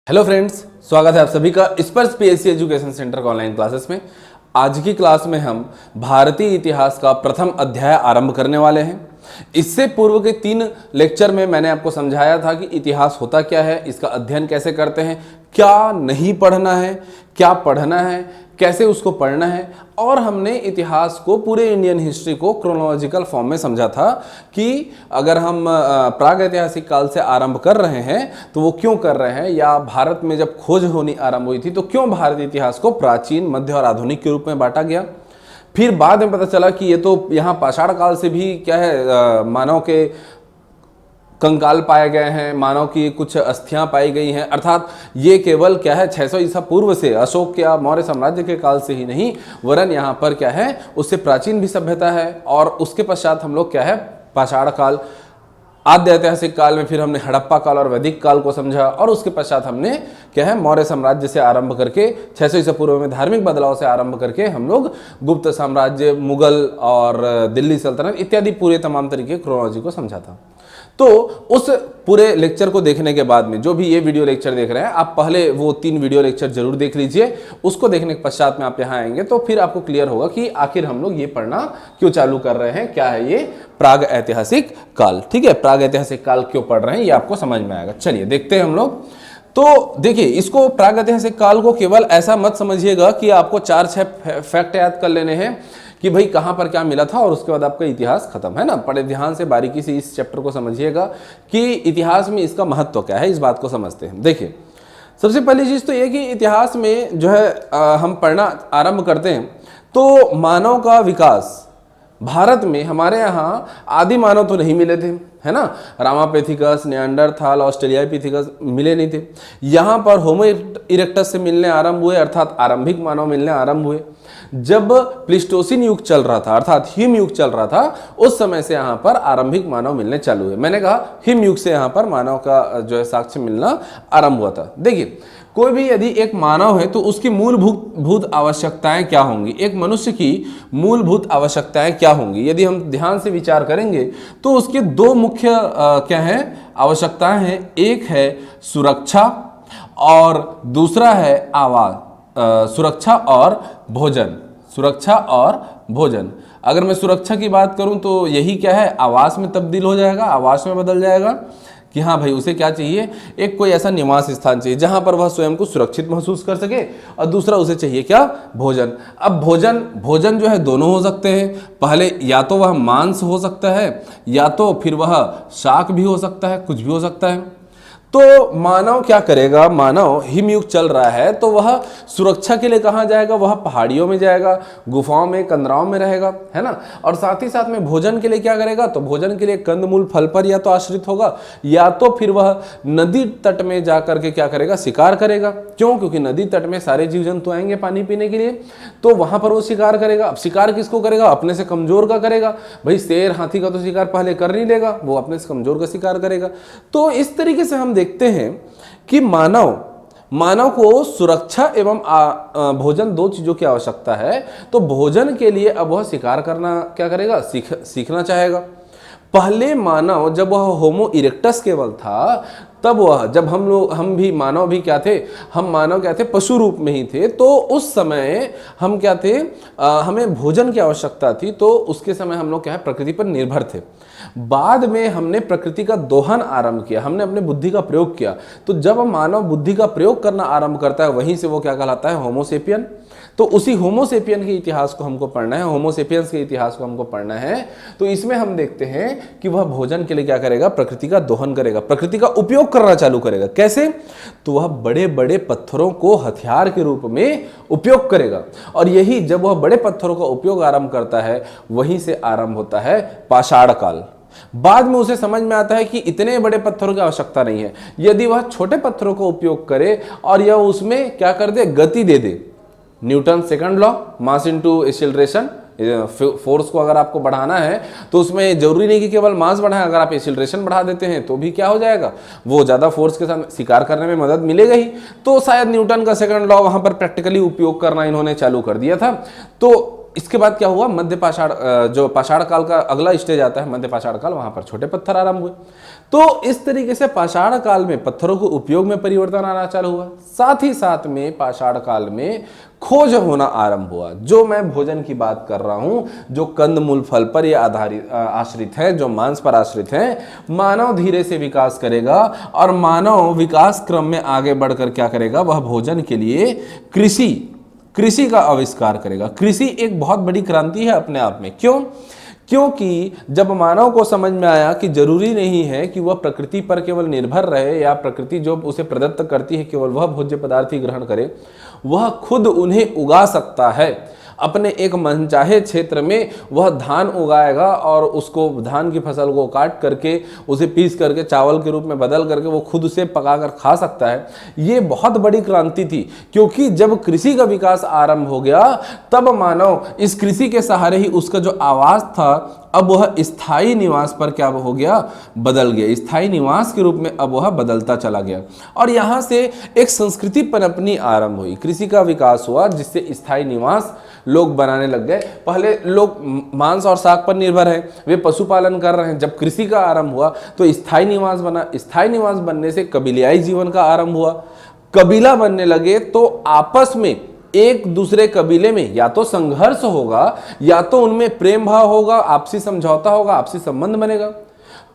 Hello friends, स्वागत है आप सभी का स्पर्श पीएससी एजुकेशन सेंटर का ऑनलाइन क्लासेस में। आज की क्लास में हम भारतीय इतिहास का प्रथम अध्याय आरंभ करने वाले हैं। इससे पूर्व के 3 लेक्चर में मैंने आपको समझाया था कि इतिहास होता क्या है, इसका अध्ययन कैसे करते हैं, क्या नहीं पढ़ना है, क्या पढ़ना है, कैसे उसको पढ़ना है। और हमने इतिहास को, पूरे इंडियन हिस्ट्री को क्रोनोलॉजिकल फॉर्म में समझा था कि अगर हम प्राग ऐतिहासिक काल से आरंभ कर रहे हैं तो वो क्यों कर रहे हैं, या भारत में जब खोज होनी आरंभ हुई थी तो क्यों भारतीय इतिहास को प्राचीन, मध्य और आधुनिक के रूप में बांटा गया। फिर बाद में पता चला कि ये तो यहाँ पाषाण काल से भी क्या है, मानव के कंकाल पाए गए हैं, मानव की कुछ अस्थियां पाई गई हैं। अर्थात ये केवल क्या है, 600 ईसा पूर्व से, अशोक या मौर्य साम्राज्य के काल से ही नहीं, वरन यहाँ पर क्या है, उससे प्राचीन भी सभ्यता है। और उसके पश्चात हम लोग क्या है, पाषाण काल, आद्य ऐतिहासिक काल में फिर हमने हड़प्पा काल और वैदिक काल को समझा। और उसके पश्चात हमने क्या है, मौर्य साम्राज्य से आरंभ करके 600 ईसा पूर्व में धार्मिक बदलाव से आरंभ करके हम लोग गुप्त साम्राज्य, मुगल और दिल्ली सल्तनत इत्यादि पूरे तमाम तरीके क्रोनोलॉजी को समझा था। तो उस पूरे लेक्चर को देखने के बाद में, जो भी ये वीडियो लेक्चर देख रहे हैं, आप पहले वो 3 वीडियो लेक्चर जरूर देख लीजिए। उसको देखने के पश्चात में आप यहाँ आएंगे तो फिर आपको क्लियर होगा कि आखिर हम लोग ये पढ़ना क्यों चालू कर रहे हैं, क्या है ये प्राग ऐतिहासिक काल। ठीक है, प्राग ऐतिहासिक काल क्यों पढ़ रहे हैं ये आपको समझ में आएगा। चलिए देखते हैं हम लोग। तो देखिए, इसको प्राग ऐतिहासिक काल को केवल ऐसा मत समझिएगा कि आपको 4-6 फैक्ट याद कर लेने हैं कि भाई कहां पर क्या मिला था और उसके बाद आपका इतिहास खत्म, है ना। बड़े ध्यान से बारीकी से इस चैप्टर को समझिएगा कि इतिहास में इसका महत्व क्या है, इस बात को समझते हैं। देखिए, सबसे पहली चीज तो ये कि इतिहास में जो है हम पढ़ना आरंभ करते हैं तो मानव का विकास, भारत में हमारे यहाँ आदि मानव तो नहीं मिले थे, है ना। रामापेथिकस, निएंडरथाल, ऑस्ट्रेलियापिथेकस मिले नहीं थे। यहाँ पर होमो इरेक्टस से मिलने आरंभ हुए, अर्थात आरंभिक मानव मिलने आरंभ हुए। जब प्लिस्टोसिन युग चल रहा था, अर्थात हिम युग चल रहा था, उस समय से यहाँ पर आरंभिक मानव मिलने चालू हुए। मैंने कहा हिम युग से यहाँ पर मानव का जो है साक्ष्य मिलना आरंभ हुआ था। देखिए, कोई भी यदि एक मानव है तो उसकी मूलभूत आवश्यकताएं क्या होंगी, एक मनुष्य की मूलभूत आवश्यकताएं क्या होंगी, यदि हम ध्यान से विचार करेंगे तो उसके 2 मुख्य क्या है आवश्यकताएं हैं। एक है सुरक्षा और दूसरा है आवास, सुरक्षा और भोजन, सुरक्षा और भोजन। अगर मैं सुरक्षा की बात करूं तो यही क्या है, आवास में तब्दील हो जाएगा, आवास में बदल जाएगा कि हाँ भाई उसे क्या चाहिए, एक कोई ऐसा निवास स्थान चाहिए जहां पर वह स्वयं को सुरक्षित महसूस कर सके। और दूसरा उसे चाहिए क्या, भोजन। अब भोजन जो है दोनों हो सकते हैं। पहले या तो वह मांस हो सकता है या तो फिर वह शाक भी हो सकता है, कुछ भी हो सकता है। तो मानव क्या करेगा, मानव हिमयुग चल रहा है तो वह सुरक्षा के लिए कहाँ जाएगा, वह पहाड़ियों में जाएगा, गुफाओं में, कंदराओं में रहेगा, है ना। और साथ ही साथ में भोजन के लिए क्या करेगा, तो भोजन के लिए कंदमूल, फल पर या तो आश्रित होगा या तो फिर वह नदी तट में जाकर के क्या करेगा, शिकार करेगा। क्यों, क्योंकि नदी तट में सारे जीव जंतु आएंगे पानी पीने के लिए, तो वहां पर वो शिकार करेगा। अब शिकार किसको करेगा, अपने से कमजोर का करेगा। भाई शेर, हाथी का तो शिकार पहले कर नहीं लेगा, वो अपने से कमजोर का शिकार करेगा। तो इस तरीके से हम देखते हैं कि मानव को सुरक्षा एवं भोजन, 2 चीजों की आवश्यकता है। तो भोजन के लिए अब वह शिकार करना क्या करेगा, सीखना चाहेगा। पहले मानव जब वह होमो इरेक्टस केवल था, तब वह, जब हम भी मानव भी क्या थे, हम मानव क्या थे, पशु रूप में ही थे। तो उस समय हम क्या थे, हमें भोजन की आवश्यकता थी, तो उसके समय हम लोग क्या है, प्रकृति पर निर्भर थे। बाद में हमने प्रकृति का दोहन आरंभ किया, हमने अपने बुद्धि का प्रयोग किया। तो जब मानव बुद्धि का प्रयोग करना आरंभ करता है, वहीं से वो क्या कहलाता है, होमोसेपियन। तो उसी होमोसेपियन के इतिहास को हमको पढ़ना है, होमोसेपियंस के इतिहास को हमको पढ़ना है। तो इसमें हम देखते हैं कि वह भोजन के लिए क्या करेगा, प्रकृति का दोहन करेगा, प्रकृति का उपयोग करना चालू करेगा। कैसे, तो वह बड़े बड़े पत्थरों को हथियार के रूप में उपयोग करेगा। और यही जब वह बड़े पत्थरों का उपयोग आरंभ करता है, वहीं से आरंभ होता है पाषाण काल। बाद में उसे समझ में आता है कि इतने बड़े पत्थरों की आवश्यकता नहीं है, यदि वह छोटे पत्थरों का उपयोग करे और यह उसमें क्या कर दे, गति दे दे। Newton second law, mass into acceleration, force को अगर आपको बढ़ाना है तो उसमें जरूरी नहीं कि केवल मास बढ़ाएं, अगर आप एक्सीलरेशन बढ़ा देते हैं तो भी क्या हो जाएगा, वो ज्यादा फोर्स के साथ शिकार करने में मदद मिलेगा ही। तो शायद न्यूटन का सेकंड लॉ वहां पर प्रैक्टिकली उपयोग करना इन्होंने चालू कर दिया था। तो इसके बाद क्या हुआ, मध्य पाषाण, जो पाषाण काल का अगला स्टेज आता है मध्य पाषाण काल, वहां पर छोटे पत्थर आरंभ हुए। तो इस तरीके से पाषाण काल में पत्थरों के उपयोग में परिवर्तन आना चालू हुआ। साथ ही साथ में पाषाण काल में खोज होना आरंभ हुआ। जो मैं भोजन की बात कर रहा हूं, जो कंदमूल फल पर ये आश्रित है, जो मांस पर आश्रित है, मानव धीरे से विकास करेगा और मानव विकास क्रम में आगे बढ़कर क्या करेगा, वह भोजन के लिए कृषि का आविष्कार करेगा। कृषि एक बहुत बड़ी क्रांति है अपने आप में। क्यों? क्योंकि जब मानव को समझ में आया कि जरूरी नहीं है कि वह प्रकृति पर केवल निर्भर रहे या प्रकृति जो उसे प्रदत्त करती है केवल वह भोज्य पदार्थ ही ग्रहण करे, वह खुद उन्हें उगा सकता है। अपने एक मनचाहे क्षेत्र में वह धान उगाएगा और उसको धान की फसल को काट करके उसे पीस करके चावल के रूप में बदल करके वो खुद उसे पकाकर खा सकता है। ये बहुत बड़ी क्रांति थी, क्योंकि जब कृषि का विकास आरंभ हो गया तब मानव इस कृषि के सहारे ही उसका जो आवास था अब वह स्थायी निवास पर क्या हो गया, बदल गया। स्थायी निवास के रूप में अब वह बदलता चला गया और यहाँ से एक संस्कृति पनपनी आरंभ हुई। कृषि का विकास हुआ जिससे स्थायी निवास लोग बनाने लग गए। पहले लोग मांस और साग पर निर्भर हैं, वे पशुपालन कर रहे हैं। जब कृषि का आरंभ हुआ तो स्थायी निवास बना। स्थायी निवास बनने से कबीलाई जीवन का आरंभ हुआ। कबीला बनने लगे तो आपस में एक दूसरे कबीले में या तो संघर्ष होगा या तो उनमें प्रेम भाव होगा, आपसी समझौता होगा, आपसी संबंध बनेगा।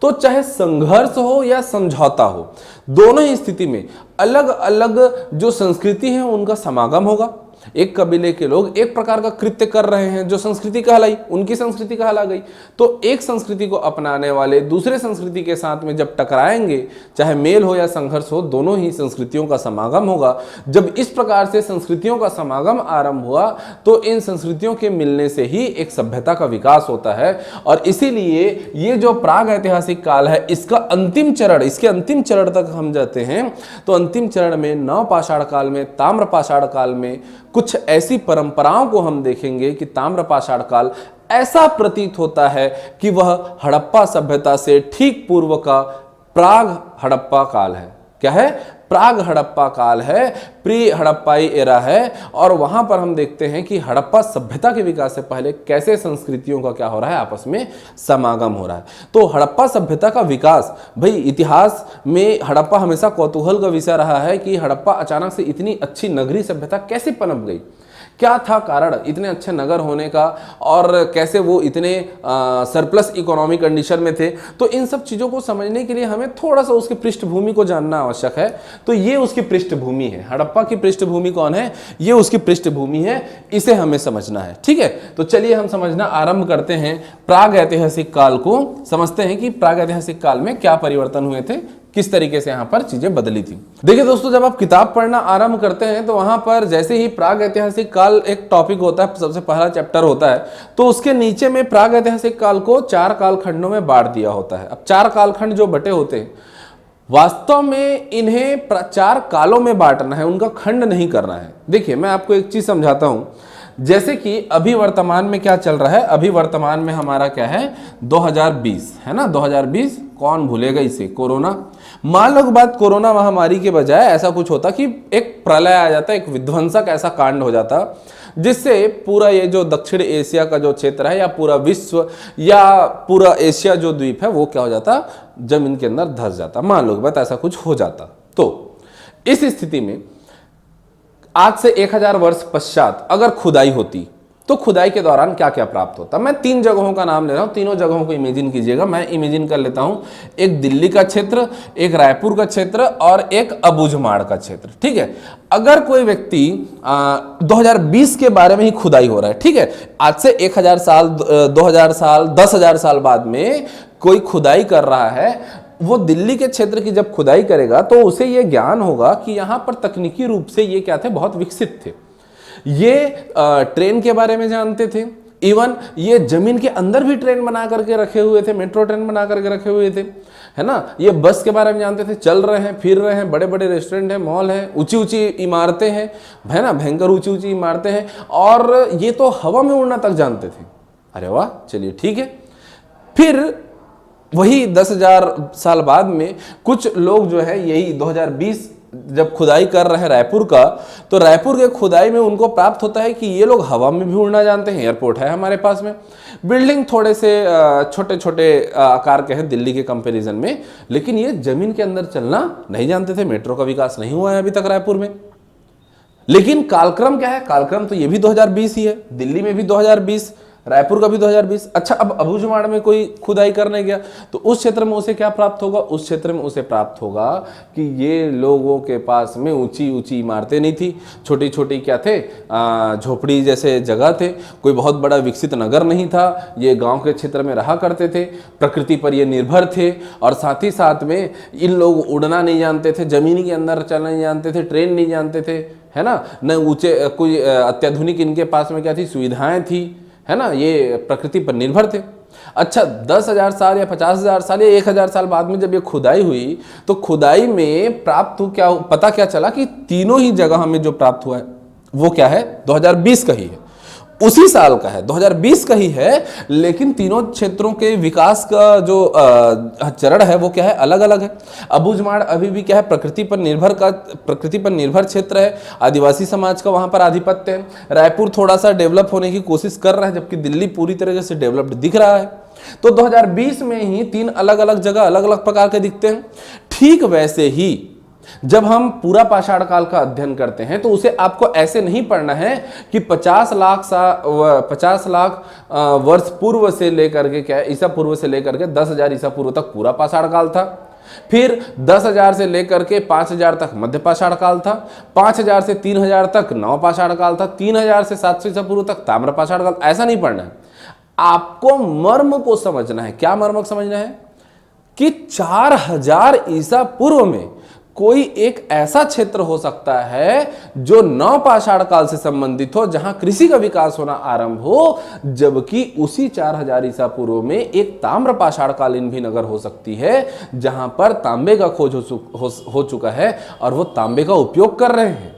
तो चाहे संघर्ष हो या समझौता हो, दोनों ही स्थिति में अलग अलग जो संस्कृति है उनका समागम होगा। एक कबीले के लोग एक प्रकार का कृत्य कर रहे हैं जो संस्कृति कहलाई, उनकी संस्कृति कहला गई। तो एक संस्कृति को अपनाने वाले दूसरे संस्कृति के साथ में जब टकराएंगे, चाहे मेल हो या संघर्ष हो, दोनों ही संस्कृतियों का समागम होगा। जब इस प्रकार से संस्कृतियों का समागम आरंभ हुआ तो इन संस्कृतियों के मिलने से ही एक सभ्यता का विकास होता है। और इसीलिए ये जो प्राग ऐतिहासिक काल है, इसका अंतिम चरण, इसके अंतिम चरण तक हम जाते हैं तो अंतिम चरण में नव पाषाण काल में, ताम्र पाषाण काल में कुछ ऐसी परंपराओं को हम देखेंगे कि ताम्र पाषाण काल ऐसा प्रतीत होता है कि वह हड़प्पा सभ्यता से ठीक पूर्व का प्राग हड़प्पा काल है। क्या है? प्राग हड़प्पा काल है, प्री हड़प्पाई एरा है। और वहां पर हम देखते हैं कि हड़प्पा सभ्यता के विकास से पहले कैसे संस्कृतियों का क्या हो रहा है, आपस में समागम हो रहा है। तो हड़प्पा सभ्यता का विकास, भाई इतिहास में हड़प्पा हमेशा कौतूहल का विषय रहा है कि हड़प्पा अचानक से इतनी अच्छी नगरीय सभ्यता कैसे पनप गई। क्या था कारण इतने अच्छे नगर होने का और कैसे वो इतने सरप्लस इकोनॉमी कंडीशन में थे। तो इन सब चीज़ों को समझने के लिए हमें थोड़ा सा उसकी पृष्ठभूमि को जानना आवश्यक है। तो ये उसकी पृष्ठभूमि है, हड़प्पा की पृष्ठभूमि कौन है, ये उसकी पृष्ठभूमि है, इसे हमें समझना है। ठीक है, तो चलिए हम समझना आरंभ करते हैं। प्राग ऐतिहासिक काल को समझते हैं कि प्राग ऐतिहासिक काल में क्या परिवर्तन हुए थे, किस तरीके से यहाँ पर चीजें बदली थी। देखिए दोस्तों, जब आप किताब पढ़ना आरंभ करते हैं तो वहां पर जैसे ही प्राग ऐतिहासिक काल एक टॉपिक होता है, सबसे पहला चैप्टर होता है, तो उसके नीचे में प्राग ऐतिहासिक काल को 4 कालखंडों में बांट दिया होता है। अब 4 कालखंड जो बटे होते हैं, वास्तव में इन्हें 4 कालों में बांटना है, उनका खंड नहीं करना है। देखिए मैं आपको एक चीज समझाता हूं, जैसे कि अभी वर्तमान में क्या चल रहा है, अभी वर्तमान में हमारा क्या है 2020 है ना, 2020 कौन भूलेगा इसे, कोरोना। मान लो बात कोरोना महामारी के बजाय ऐसा कुछ होता कि एक प्रलय आ जाता, एक विध्वंसक ऐसा कांड हो जाता जिससे पूरा ये जो दक्षिण एशिया का जो क्षेत्र है या पूरा विश्व या पूरा एशिया जो द्वीप है वो क्या हो जाता, जमीन के अंदर धंस जाता। मान लो बात ऐसा कुछ हो जाता। तो इस स्थिति में आज से 1000 वर्ष पश्चात अगर खुदाई होती तो खुदाई के दौरान क्या क्या प्राप्त होता। मैं 3 जगहों का नाम ले रहा हूं, तीनों जगहों को इमेजिन कीजिएगा। मैं इमेजिन कर लेता हूं, एक दिल्ली का क्षेत्र, एक रायपुर का क्षेत्र और एक अबूझमाड़ का क्षेत्र। ठीक है, अगर कोई व्यक्ति 2020 के बारे में ही खुदाई हो रहा है, ठीक है, आज से 1000 साल, 2000 साल, 10,000 साल बाद में कोई खुदाई कर रहा है, वो दिल्ली के क्षेत्र की जब खुदाई करेगा तो उसे ये ज्ञान होगा कि यहाँ पर तकनीकी रूप से ये क्या थे, बहुत विकसित थे। ये ट्रेन के बारे में जानते थे, इवन ये जमीन के अंदर भी ट्रेन बना करके रखे हुए थे, मेट्रो ट्रेन बना करके रखे हुए थे, है ना। ये बस के बारे में जानते थे, चल रहे हैं, फिर रहे हैं, बड़े बड़े रेस्टोरेंट हैं, मॉल हैं, ऊंची ऊंची इमारतें हैं, है ना, भयंकर ऊंची ऊंची इमारतें हैं, और ये तो हवा में उड़ना तक जानते थे। अरे वाह, चलिए ठीक है। फिर वही 10,000 साल बाद में कुछ लोग जो है यही 2020 जब खुदाई कर रहे हैं रायपुर का, तो रायपुर के खुदाई में उनको प्राप्त होता है कि ये लोग हवा में भी उड़ना जानते हैं। एयरपोर्ट है हमारे पास में, बिल्डिंग थोड़े से छोटे छोटे आकार के हैं दिल्ली के कंपैरिजन में, लेकिन ये जमीन के अंदर चलना नहीं जानते थे। मेट्रो का विकास नहीं हुआ है अभी तक रायपुर में। लेकिन कालक्रम क्या है? कालक्रम तो ये भी 2020 ही है, दिल्ली में भी 2020, रायपुर का भी 2020। अच्छा, अब अबूझमाड़ में कोई खुदाई करने गया तो उस क्षेत्र में उसे क्या प्राप्त होगा? उस क्षेत्र में उसे प्राप्त होगा कि ये लोगों के पास में ऊंची ऊंची इमारतें नहीं थी, छोटी छोटी क्या थे, झोपड़ी जैसे जगह थे, कोई बहुत बड़ा विकसित नगर नहीं था, ये गांव के क्षेत्र में रहा करते थे, प्रकृति पर ये निर्भर थे, और साथ ही साथ में इन लोग उड़ना नहीं जानते थे, जमीन के अंदर चलना नहीं जानते थे, ट्रेन नहीं जानते थे, है ना, न ऊंचे कोई अत्याधुनिक इनके पास में क्या थी, सुविधाएं थी, है ना, ये प्रकृति पर निर्भर थे। अच्छा, 10,000 साल या 50,000 साल या 1,000 साल बाद में जब ये खुदाई हुई, तो खुदाई में प्राप्त हो क्या, पता क्या चला कि तीनों ही जगह हमें जो प्राप्त हुआ है वो क्या है, 2020 का ही है, उसी साल का है, 2020 का ही है। लेकिन तीनों क्षेत्रों के विकास का जो चरण है वो क्या है, अलग अलग है। अबूझमाड़ अभी भी क्या है, प्रकृति पर निर्भर क्षेत्र है, आदिवासी समाज का वहां पर आधिपत्य है। रायपुर थोड़ा सा डेवलप होने की कोशिश कर रहा है, जबकि दिल्ली पूरी तरीके से डेवलप्ड दिख रहा है। तो 2020 में ही तीन अलग अलग जगह अलग अलग प्रकार के दिखते हैं। ठीक वैसे ही जब हम पूरा पाषाण काल का अध्ययन करते हैं तो उसे आपको ऐसे नहीं पढ़ना है कि 50 लाख वर्ष पूर्व से लेकर के क्या, ईसा पूर्व से लेकर के 10,000 ईसा पूर्व तक पूरा पाषाण काल था, फिर 10,000 से लेकर के 5,000 तक मध्य पाषाण काल था, 5,000 से 3,000 तक नव पाषाण काल था, 3,000 से 700 ईसा पूर्व तक ताम्र पाषाण काल। ऐसा नहीं पढ़ना है, आपको मर्म को समझना है। क्या मर्म समझना है? कि 4,000 ईसा पूर्व में कोई एक ऐसा क्षेत्र हो सकता है जो नव पाषाण काल से संबंधित हो, जहां कृषि का विकास होना आरंभ हो, जबकि उसी 4,000 ईसा पूर्व में एक ताम्र पाषाण कालीन भी नगर हो सकती है, जहां पर तांबे का खोज हो चुका है और वो तांबे का उपयोग कर रहे हैं।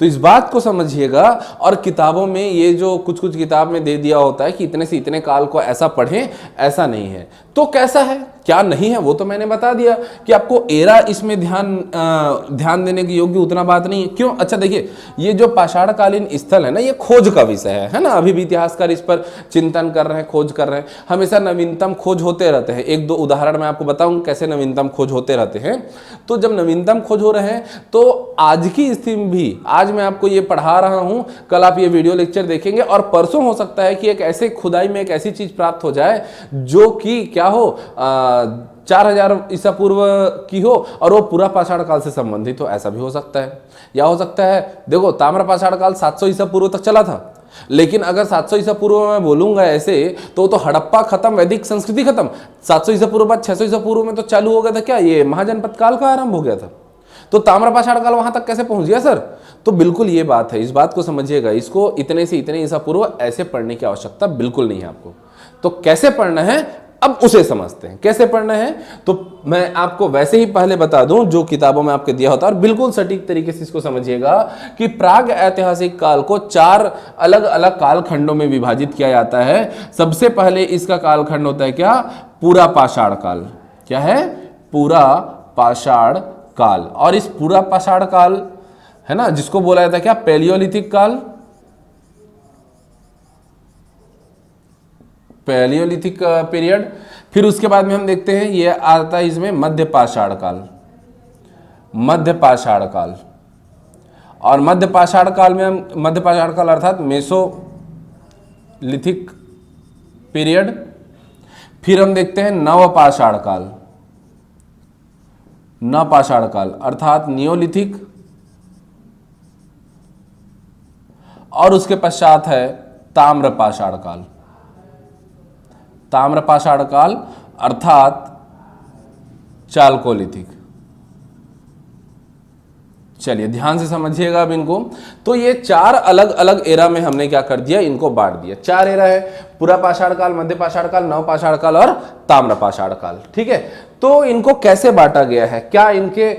तो इस बात को समझिएगा। और किताबों में ये जो कुछ कुछ किताब में दे दिया होता है कि इतने से इतने काल को ऐसा पढ़ें, ऐसा नहीं है। तो कैसा है, क्या नहीं है, वो तो मैंने बता दिया कि आपको एरा इसमें ध्यान देने की योग्य उतना बात नहीं है। क्यों? अच्छा देखिए, ये जो पाषाणकालीन स्थल है ना, ये खोज का विषय है ना, अभी भी इतिहासकार इस पर चिंतन कर रहे हैं, खोज कर रहे हैं। हमेशा नवीनतम खोज होते रहते हैं। एक दो उदाहरण मैं आपको बताऊं कैसे नवीनतम खोज होते रहते हैं। तो जब नवीनतम खोज हो रहे हैं तो आज की स्थिति में भी, आज मैं आपको ये पढ़ा रहा हूं, कल आप ये वीडियो लेक्चर देखेंगे और परसों हो सकता है कि एक ऐसे खुदाई में एक ऐसी चीज प्राप्त हो जाए जो कि क्या हो, 4,000 ईसा पूर्व की हो और वो पूरा पाषाण काल से संबंधित हो। ऐसा भी हो सकता है। या हो सकता है, देखो ताम्र पाषाण काल 700 ईसा पूर्व तक चला था, लेकिन अगर 700 ईसा पूर्व में मैं बोलूंगा ऐसे तो हड़प्पा खत्म, वैदिक संस्कृति खत्म। 700 ईसा पूर्व बाद 600 ईसा पूर्व में तो चालू हो गया था क्या, ये महाजनपद काल का आरंभ हो गया था। तो ताम्र पाषाण काल वहां तक कैसे पहुंच गया सर? तो बिल्कुल ये बात है, इस बात को समझिएगा। इसको इतने से इतने ईसा पूर्व ऐसे पढ़ने की आवश्यकता बिल्कुल नहीं है आपको। तो कैसे पढ़ना है अब उसे समझते हैं। कैसे पढ़ना है तो मैं आपको वैसे ही पहले बता दूं जो किताबों में आपके दिया होता है, और बिल्कुल सटीक तरीके से इसको समझिएगा कि प्राग ऐतिहासिक काल को 4 अलग अलग कालखंडों में विभाजित किया जाता है। सबसे पहले इसका कालखंड होता है क्या, पूरा पाषाण काल। क्या है? पूरा पाषाण काल। और इस पूरा पाषाण काल है ना, जिसको बोला जाता है क्या, पैलियोलिथिक काल, पैलियोलिथिक पीरियड। फिर उसके बाद में हम देखते हैं ये आता है इसमें मध्य पाषाण काल, मध्य पाषाण काल। और मध्य पाषाण काल में हम, मध्य पाषाण काल अर्थात मेसोलिथिक पीरियड। फिर हम देखते हैं नव पाषाण काल, नव पाषाण काल अर्थात नियोलिथिक। और उसके पश्चात है ताम्र पाषाण काल, ताम्र पाषाण काल अर्थात चालकोलिथिक। चलिए ध्यान से समझिएगा अब इनको। तो ये 4 अलग अलग एरा में हमने क्या कर दिया, इनको बांट दिया। 4 एरा है, पूरा पाषाण काल, मध्य पाषाण काल, नव पाषाण काल और ताम्र पाषाण काल। ठीक है, तो इनको कैसे बांटा गया है, क्या इनके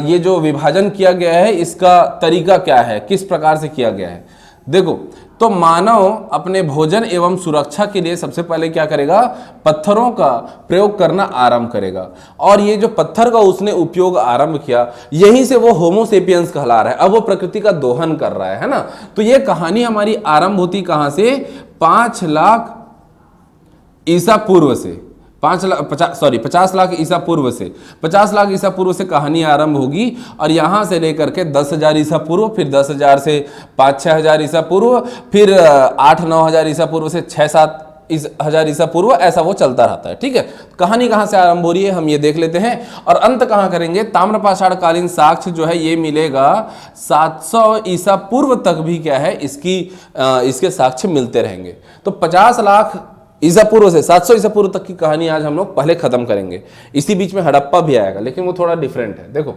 ये जो विभाजन किया गया है इसका तरीका क्या है, किस प्रकार से किया गया है। देखो तो मानव अपने भोजन एवं सुरक्षा के लिए सबसे पहले क्या करेगा, पत्थरों का प्रयोग करना आरंभ करेगा। और ये जो पत्थर का उसने उपयोग आरंभ किया, यहीं से वो होमोसेपियंस कहला रहा है। अब वो प्रकृति का दोहन कर रहा है ना। तो ये कहानी हमारी आरंभ होती कहां से, 5 लाख ईसा पूर्व से, 50 लाख ईसा पूर्व से, 50 लाख ईसा पूर्व से कहानी आरंभ होगी। और यहां से लेकर के 10,000 ईसा पूर्व, फिर 10,000 से 5-6 हजार ईसा पूर्व, फिर 8-9 हजार ईसा पूर्व से 6-7 हजार ईसा पूर्व, ऐसा वो चलता रहता है। ठीक है, कहानी कहां से आरंभ हो रही है हम ये देख लेते हैं। और अंत कहां करेंगे, ताम्रपाषाण कालीन साक्ष्य जो है ये मिलेगा 700 ईसा पूर्व तक भी क्या है इसके साक्ष्य मिलते रहेंगे। तो 50 लाख ईसा पूर्व से 700 ईसा पूर्व तक की कहानी आज हम लोग पहले खत्म करेंगे। इसी बीच में हड़प्पा भी आएगा, लेकिन वो थोड़ा डिफरेंट है। देखो,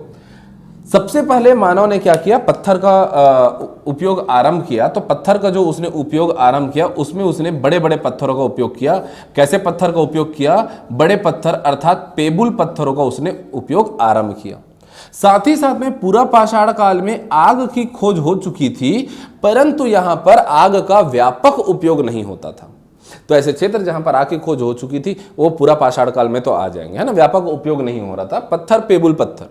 सबसे पहले मानव ने क्या किया, पत्थर का उपयोग आरंभ किया। तो पत्थर का जो उसने उपयोग आरंभ किया, उसमें उसने बड़े बड़े पत्थरों का उपयोग किया। कैसे पत्थर का उपयोग किया, बड़े पत्थर अर्थात पेबुल पत्थरों का उसने उपयोग आरंभ किया। साथ ही साथ में पूरा पाषाण काल में आग की खोज हो चुकी थी, परंतु यहां पर आग का व्यापक उपयोग नहीं होता था। तो ऐसे क्षेत्र जहां पर आग की खोज हो चुकी थी वो पूरा पाषाण काल में तो आ जाएंगे, है ना। व्यापक उपयोग नहीं हो रहा था, पत्थर पेबुल पत्थर।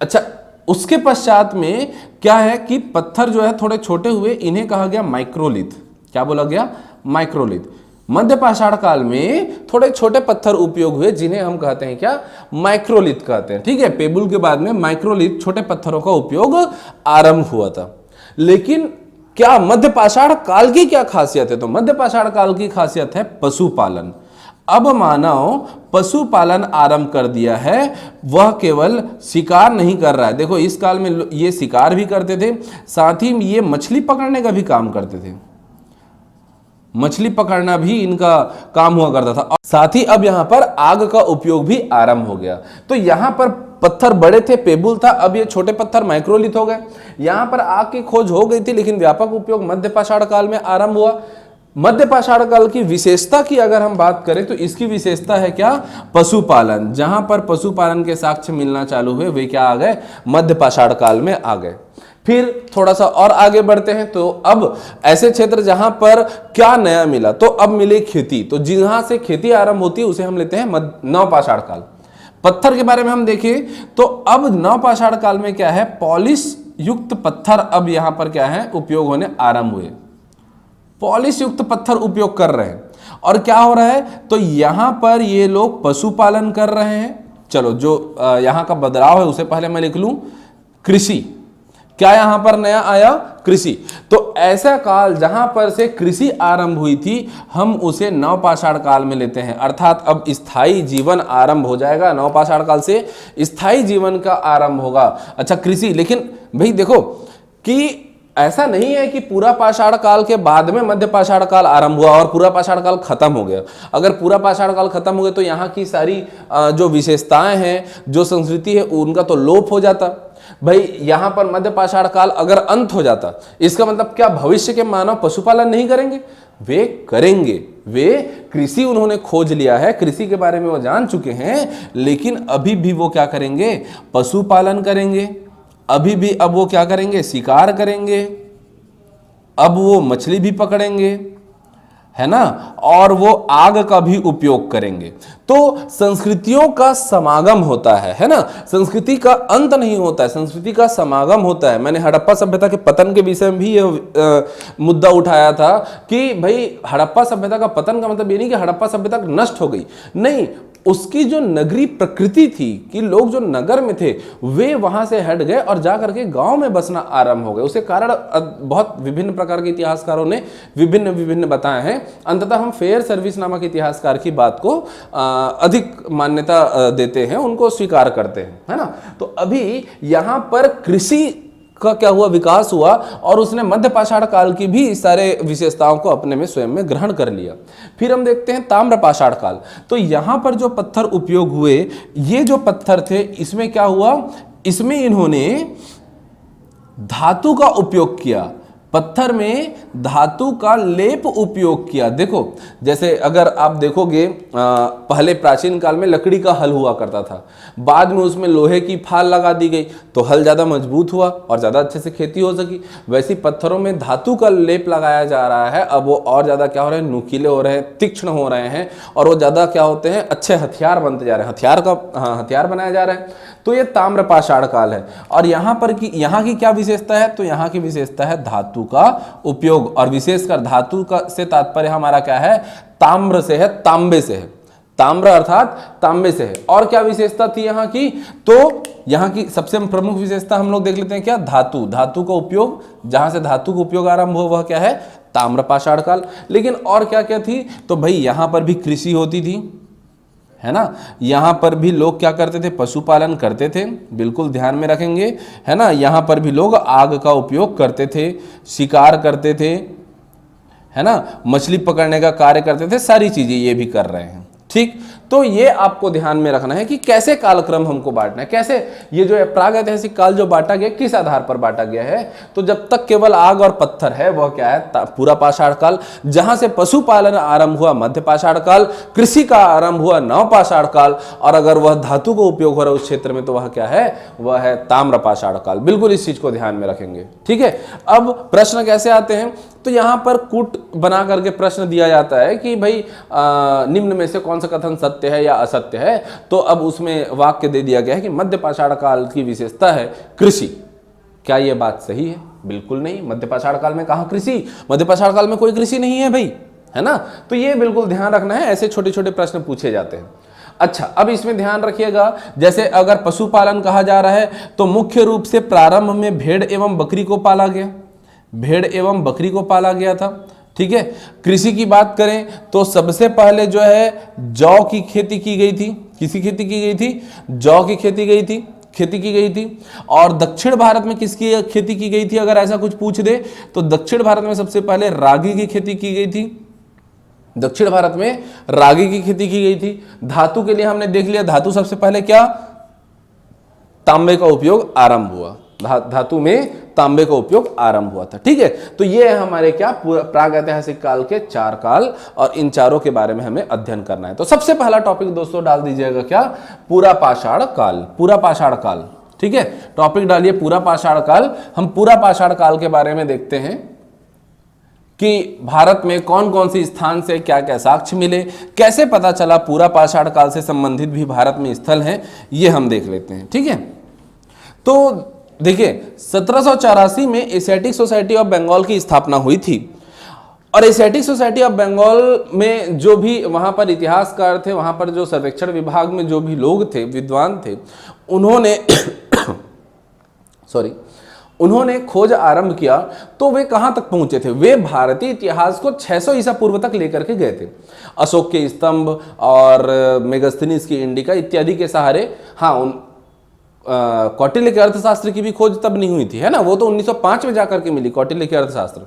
अच्छा, उसके पश्चात में क्या है कि पत्थर जो है थोड़े छोटे हुए, इन्हें कहा गया माइक्रोलिथ। क्या बोला गया, माइक्रोलिथ। मध्य पाषाण काल में थोड़े छोटे पत्थर उपयोग हुए, जिन्हें हम कहते हैं क्या, माइक्रोलिथ कहते हैं। ठीक है, पेबुल के बाद में माइक्रोलिथ, छोटे पत्थरों का उपयोग आरंभ हुआ था। लेकिन क्या मध्य पाषाण काल की क्या खासियत है, तो मध्य पाषाण काल की खासियत है पशुपालन। अब मानव पशुपालन आरंभ कर दिया है, वह केवल शिकार नहीं कर रहा है। देखो, इस काल में ये शिकार भी करते थे, साथ ही ये मछली पकड़ने का भी काम करते थे। मछली पकड़ना भी इनका काम हुआ करता था। और साथ ही अब यहां पर आग का उपयोग भी आरंभ हो गया। तो यहां पर पत्थर बड़े थे, पेबुल था, अब ये छोटे पत्थर माइक्रोलिथ हो गए। यहां पर आग की खोज हो गई थी, लेकिन व्यापक उपयोग मध्य पाषाण काल में आरंभ हुआ। मध्य पाषाण काल की विशेषता की अगर हम बात करें तो इसकी विशेषता है क्या, पशुपालन। जहां पर पशुपालन के साक्ष्य मिलना चालू हुए वे क्या आ गए, मध्य पाषाण काल में आ गए। फिर थोड़ा सा और आगे बढ़ते हैं, तो अब ऐसे क्षेत्र जहां पर क्या नया मिला, तो अब मिले खेती। तो जहां से खेती आरंभ होती है उसे हम लेते हैं नवपाषाण काल। पत्थर के बारे में हम देखें तो अब नवपाषाण काल में क्या है, पॉलिश युक्त पत्थर अब यहां पर क्या है, उपयोग होने आरंभ हुए। पॉलिश युक्त पत्थर उपयोग कर रहे हैं। और क्या हो रहा है, तो यहां पर ये लोग पशुपालन कर रहे हैं। चलो, जो यहां का बदलाव है उसे पहले मैं लिख लूं, कृषि। क्या यहां पर नया आया, कृषि। तो ऐसा काल जहां पर से कृषि आरंभ हुई थी, हम उसे नवपाषाण काल में लेते हैं। अर्थात अब स्थायी जीवन आरंभ हो जाएगा, नवपाषाण काल से स्थायी जीवन का आरंभ होगा। अच्छा, कृषि। लेकिन भाई देखो कि ऐसा नहीं है कि पूरा पाषाण काल के बाद में मध्य पाषाण काल आरंभ हुआ और पूरा पाषाण काल खत्म हो गया। अगर पूरा पाषाण काल खत्म हो गया तो यहाँ की सारी जो विशेषताएं हैं, जो संस्कृति है, उनका तो लोप हो जाता। भाई यहां पर मध्य पाषाण काल अगर अंत हो जाता, इसका मतलब क्या भविष्य के मानव पशुपालन नहीं करेंगे? वे करेंगे। वे कृषि उन्होंने खोज लिया है, कृषि के बारे में वो जान चुके हैं, लेकिन अभी भी वो क्या करेंगे, पशुपालन करेंगे। अभी भी अब वो क्या करेंगे, शिकार करेंगे। अब वो मछली भी पकड़ेंगे, है ना, और वो आग का भी उपयोग करेंगे। तो संस्कृतियों का समागम होता है ना। संस्कृति का अंत नहीं होता है, संस्कृति का समागम होता है। मैंने हड़प्पा सभ्यता के पतन के विषय में भी यह मुद्दा उठाया था कि भाई हड़प्पा सभ्यता का पतन का मतलब ये नहीं कि हड़प्पा सभ्यता नष्ट हो गई, नहीं, उसकी जो नगरी प्रकृति थी कि लोग जो नगर में थे वे वहां से हट गए और जाकर के गांव में बसना आरंभ हो गए। उसके कारण बहुत विभिन्न प्रकार के इतिहासकारों ने विभिन्न विभिन्न बताए हैं। अंततः हम फेयर सर्विस नामक इतिहासकार की बात को अधिक मान्यता देते हैं, उनको स्वीकार करते हैं, है ना। तो अभी यहां पर कृषि का क्या हुआ, विकास हुआ, और उसने मध्य पाषाण काल की भी सारे विशेषताओं को अपने में स्वयं में ग्रहण कर लिया। फिर हम देखते हैं ताम्र पाषाण काल। तो यहां पर जो पत्थर उपयोग हुए, ये जो पत्थर थे, इसमें क्या हुआ, इसमें इन्होंने धातु का उपयोग किया। पत्थर में धातु का लेप उपयोग किया। देखो जैसे अगर आप देखोगे पहले प्राचीन काल में लकड़ी का हल हुआ करता था, बाद में उसमें लोहे की फाल लगा दी गई तो हल ज़्यादा मजबूत हुआ और ज़्यादा अच्छे से खेती हो सकी। वैसे पत्थरों में धातु का लेप लगाया जा रहा है, अब वो और ज़्यादा क्या हो रहे हैं, नुकीले हो रहे हैं, तीक्ष्ण हो रहे हैं और वो ज़्यादा क्या होते हैं, अच्छे हथियार बनते जा रहे हैं, हथियार बनाया जा रहा है। तो ये ताम्र पाषाण काल है। और यहाँ की क्या विशेषता है, तो यहाँ की विशेषता है धातु का उपयोग, और विशेषकर धातु का से तात्पर्य हमारा क्या है, ताम्र से है, तांबे से है, ताम्र अर्थात तांबे से है। और क्या विशेषता थी यहाँ की, तो यहाँ की सबसे प्रमुख विशेषता हम लोग देख लेते हैं क्या, धातु का उपयोग, जहां से धातु का उपयोग आरंभ हुआ वह क्या है, ताम्र पाषाण काल। लेकिन और क्या क्या थी, तो भाई यहाँ पर भी कृषि होती थी, है ना, यहाँ पर भी लोग क्या करते थे, पशुपालन करते थे, बिल्कुल ध्यान में रखेंगे, है ना। यहाँ पर भी लोग आग का उपयोग करते थे, शिकार करते थे, है ना, मछली पकड़ने का कार्य करते थे, सारी चीजें ये भी कर रहे हैं। ठीक, तो ये आपको ध्यान में रखना है कि कैसे कालक्रम हमको बांटना है, कैसे ये जो प्रागैतिहासिक काल जो बांटा गया किस आधार पर बांटा गया है, तो जब तक केवल आग और पत्थर है वह क्या है, पूरा पाषाण काल। जहां से पशुपालन आरंभ हुआ मध्य पाषाण काल, कृषि का आरंभ हुआ नव पाषाण काल, और अगर वह धातु का उपयोग हो रहा है उस क्षेत्र में तो वह क्या है, वह है ताम्र पाषाण काल। बिल्कुल इस चीज को ध्यान में रखेंगे। ठीक है, अब प्रश्न कैसे आते हैं, तो यहां पर कूट बना करके प्रश्न दिया जाता है कि भाई निम्न में से कौन सा कथन सत्य है या असत्य है। तो अब उसमें वाक्य दे दिया गया है कि मध्य पाषाण काल की विशेषता है कृषि। क्या यह बात सही है? बिल्कुल नहीं। मध्य पाषाण काल में कहां कृषि, मध्य पाषाण काल में कोई कृषि नहीं है भाई, है ना। तो ये बिल्कुल ध्यान रखना है, ऐसे छोटे छोटे प्रश्न पूछे जाते हैं। अच्छा, अब इसमें ध्यान रखिएगा, जैसे अगर पशुपालन कहा जा रहा है तो मुख्य रूप से प्रारंभ में भेड़ एवं बकरी को पाला गया, भेड़ एवं बकरी को पाला गया था। ठीक है, कृषि की बात करें तो सबसे पहले जो है जौ की खेती की गई थी। किसकी खेती की गई थी? जौ की खेती की गई थी। और दक्षिण भारत में किसकी खेती की गई थी, अगर ऐसा कुछ पूछ दे तो दक्षिण भारत में सबसे पहले रागी की खेती की गई थी। दक्षिण भारत में रागी की खेती की गई थी। धातु के लिए हमने देख लिया, धातु सबसे पहले क्या, तांबे का उपयोग आरंभ हुआ, धातु में तांबे का उपयोग आरंभ हुआ था। ठीक है, तो ये है हमारे क्या प्रागैतिहासिक काल के 4 काल, और इन चारों के बारे में हमें अध्ययन करना है। तो सबसे पहला टॉपिक दोस्तों डाल दीजिएगा क्या, पूरा पाषाण काल, पूरा पाषाण काल। ठीक है, टॉपिक डालिए पूरा पाषाण काल। हम पूरा पाषाण काल के बारे में देखते हैं कि भारत में कौन कौन सी स्थान से क्या क्या साक्ष्य मिले, कैसे पता चला पूरा पाषाण काल से संबंधित भी भारत में स्थल हैं, ये हम देख लेते हैं। ठीक है, तो देखिए 1784 में एशियाटिक सोसाइटी ऑफ बंगाल की स्थापना हुई थी, और एशियाटिक सोसाइटी ऑफ बंगाल में जो भी वहां पर इतिहासकार थे, वहां पर जो सर्वेक्षण विभाग में जो भी लोग थे, विद्वान थे, उन्होंने उन्होंने खोज आरंभ किया। तो वे कहां तक पहुंचे थे, वे भारतीय इतिहास को 600 ईसा पूर्व तक लेकर के गए थे। अशोक के स्तंभ और मेगास्थनीज की इंडिका इत्यादि के सहारे। हाँ, कौटिल्य के अर्थशास्त्र की भी खोज तब नहीं हुई थी, है ना, वो तो 1905 में जाकर के मिली कौटिल्य के अर्थशास्त्र।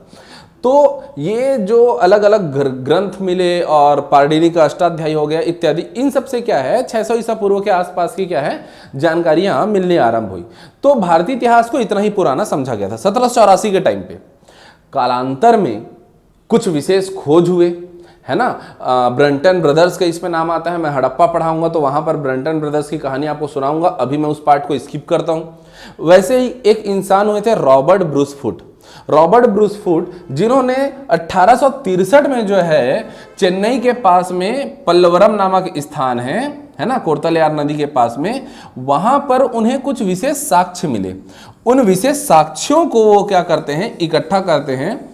तो ये जो अलग अलग ग्रंथ मिले और पाणिनि का अष्टाध्यायी हो गया इत्यादि, इन सब से क्या है 600 ईसा पूर्व के आसपास की क्या है जानकारियां मिलने आरंभ हुई। तो भारतीय इतिहास को इतना ही पुराना समझा गया था 1784 के टाइम पे। कालांतर में कुछ विशेष खोज हुए, है ना। ब्रंटन ब्रदर्स का इसमें नाम आता है। मैं हड़प्पा पढ़ाऊंगा तो वहां पर ब्रंटन ब्रदर्स की कहानी आपको सुनाऊंगा, अभी मैं उस पार्ट को स्किप करता हूं। वैसे ही एक इंसान हुए थे रॉबर्ट ब्रूस फुट, जिन्होंने 1863 में जो है चेन्नई के पास में पल्लवरम नामक स्थान है ना, कोर्तलयार नदी के पास में, वहां पर उन्हें कुछ विशेष साक्ष्य मिले। उन विशेष साक्ष्यों को वो क्या करते हैं, इकट्ठा करते हैं।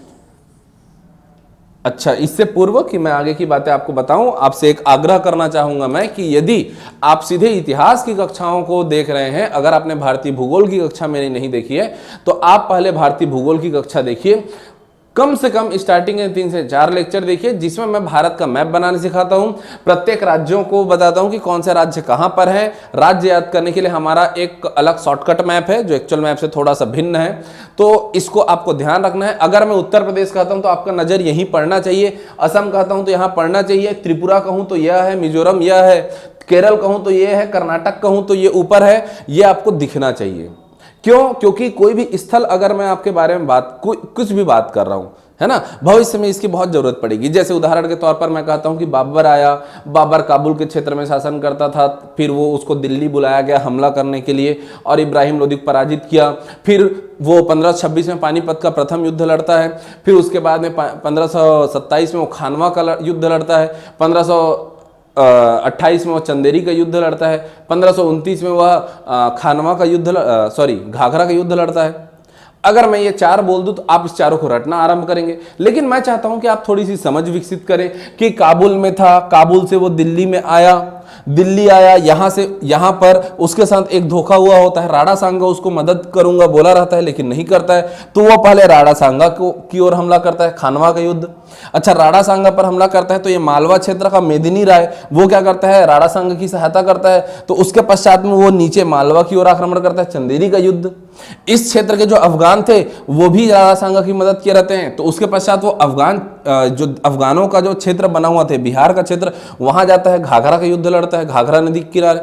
अच्छा, इससे पूर्व कि मैं आगे की बातें आपको बताऊं, आपसे एक आग्रह करना चाहूंगा मैं कि यदि आप सीधे इतिहास की कक्षाओं को देख रहे हैं, अगर आपने भारतीय भूगोल की कक्षा मेरी नहीं देखी है तो आप पहले भारतीय भूगोल की कक्षा देखिए। कम से कम स्टार्टिंग में 3 से 4 लेक्चर देखिए, जिसमें मैं भारत का मैप बनाने सिखाता हूं, प्रत्येक राज्यों को बताता हूं कि कौन से राज्य कहां पर है। राज्य याद करने के लिए हमारा एक अलग शॉर्टकट मैप है जो एक्चुअल मैप से थोड़ा सा भिन्न है, तो इसको आपको ध्यान रखना है। अगर मैं उत्तर प्रदेश कहता हूं तो आपका नजर यहीं पड़ना चाहिए, असम कहता हूं तो यहां पड़ना चाहिए, त्रिपुरा कहूं तो यह है, मिजोरम यह है, केरल कहूं तो यह है, कर्नाटक कहूं तो ये ऊपर है, ये आपको दिखना चाहिए। क्यों? क्योंकि कोई भी स्थल अगर मैं आपके बारे में कुछ भी बात कर रहा हूं, है ना, भविष्य में इसकी बहुत जरूरत पड़ेगी। जैसे उदाहरण के तौर पर मैं कहता हूं कि बाबर आया, बाबर काबुल के क्षेत्र में शासन करता था, फिर वो उसको दिल्ली बुलाया गया हमला करने के लिए और इब्राहिम लोदी को पराजित किया। फिर वो 1526 में पानीपत का प्रथम युद्ध लड़ता है, फिर उसके बाद में 1527 में वो खानवा का युद्ध लड़ता है, 1528 में वह चंदेरी का युद्ध लड़ता है, 1529 में वह खानवा का युद्ध घाघरा का युद्ध लड़ता है। अगर मैं ये 4 बोल दूं तो आप इस चारों को रटना आरंभ करेंगे, लेकिन मैं चाहता हूं कि आप थोड़ी सी समझ विकसित करें कि काबुल में था, काबुल से वो दिल्ली में आया, दिल्ली आया, यहां से यहां पर उसके साथ एक धोखा हुआ होता है, राणा सांगा उसको मदद करूंगा बोला रहता है लेकिन नहीं करता है, तो वह पहले राणा सांगा की ओर हमला करता है, खानवा का युद्ध। अच्छा, राणा सांगा पर हमला करता है तो ये मालवा क्षेत्र का मेदिनी राय वो क्या करता है, राणा सांगा की सहायता करता है, तो उसके पश्चात में वो नीचे मालवा की ओर आक्रमण करता है, चंदेरी का युद्ध। इस क्षेत्र के जो अफगान थे वो भी राणा सांगा की मदद किए रहते हैं, तो उसके पश्चात वो अफगानों का जो क्षेत्र बना हुआ थे, बिहार का क्षेत्र, वहां जाता है, घाघरा का युद्ध लड़ता है, घाघरा नदी के किनारे।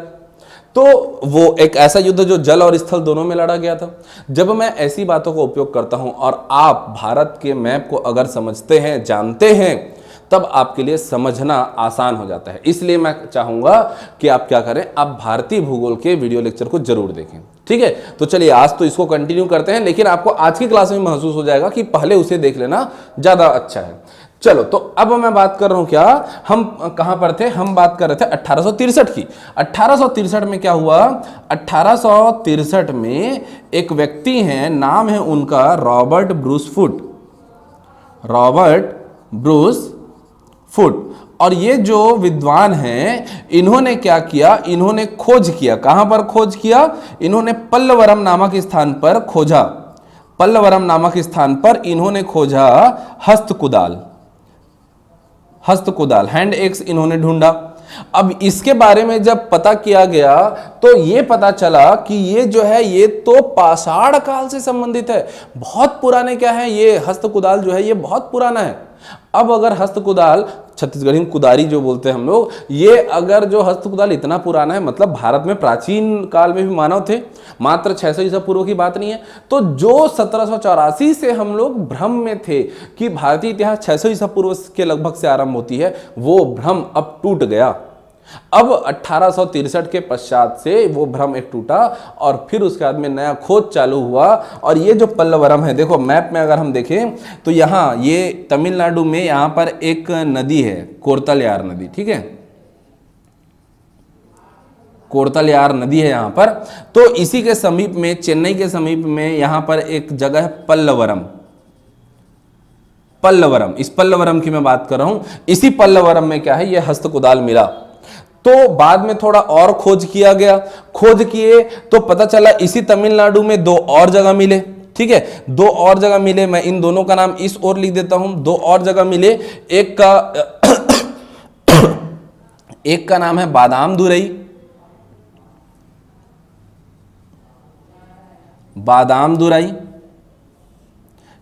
तो वो एक ऐसा युद्ध जो जल और स्थल दोनों में लड़ा गया था। जब मैं ऐसी बातों का उपयोग करता हूं और आप भारत के मैप को अगर समझते हैं, जानते हैं, तब आपके लिए समझना आसान हो जाता है। इसलिए मैं चाहूंगा कि आप क्या करें, आप भारतीय भूगोल के वीडियो लेक्चर को जरूर देखें, ठीक है। तो चलिए आज तो इसको कंटिन्यू करते हैं, लेकिन आपको आज की क्लास में महसूस हो जाएगा कि पहले उसे देख लेना ज्यादा अच्छा है। चलो, तो अब मैं बात कर रहा हूं, क्या हम कहां पर थे, हम बात कर रहे थे 1863 की। 1863 में क्या हुआ, 1863 में एक व्यक्ति हैं, नाम है उनका Robert Bruce foot, Robert Bruce foot. और ये जो विद्वान हैं, इन्होंने क्या किया, इन्होंने खोज किया। कहां पर खोज किया, इन्होंने पल्लवरम नामक स्थान पर खोजा, पल्लवरम नामक स्थान पर इन्होंने खोजा हस्तकुदाल, हैंड एक्स इन्होंने ढूंढा। अब इसके बारे में जब पता किया गया तो ये पता चला कि ये जो है ये तो पाषाण काल से संबंधित है, बहुत पुराने क्या है, ये हस्तकुदाल जो है ये बहुत पुराना है। अब अगर हस्तकुदाल, छत्तीसगढ़ी में कुदारी जो बोलते हैं हम लोग, ये अगर जो हस्तकुदाल इतना पुराना है, मतलब भारत में प्राचीन काल में भी मानव थे, मात्र 600 ईसा पूर्व की बात नहीं है। तो जो 1784 से हम लोग भ्रम में थे कि भारतीय इतिहास 600 ईसा पूर्व के लगभग से आरंभ होती है, वो भ्रम अब टूट गया। अब 1863 के पश्चात से वो भ्रम एक टूटा और फिर उसके बाद में नया खोज चालू हुआ। और ये जो पल्लवरम है, देखो मैप में अगर हम देखें तो यहाँ ये तमिलनाडु में यहाँ पर एक नदी है, कोरतलयार नदी, ठीक है, कोरतलयार नदी है यहाँ पर। तो इसी के समीप में, चेन्नई के समीप में यहाँ पर एक जगह है पल्लवरम, पल्लवरम, इस पल्लवरम की मैं बात कर रहा हूं। इसी पल्लवरम में क्या है, ये हस्तकुदाल मिला। तो बाद में थोड़ा और खोज किया गया, खोज किए तो पता चला इसी तमिलनाडु में 2 और जगह मिले, ठीक है, 2 और जगह मिले। मैं इन दोनों का नाम इस ओर लिख देता हूं, 2 और जगह मिले। एक का नाम है बादामदुरई, बादामदुरई,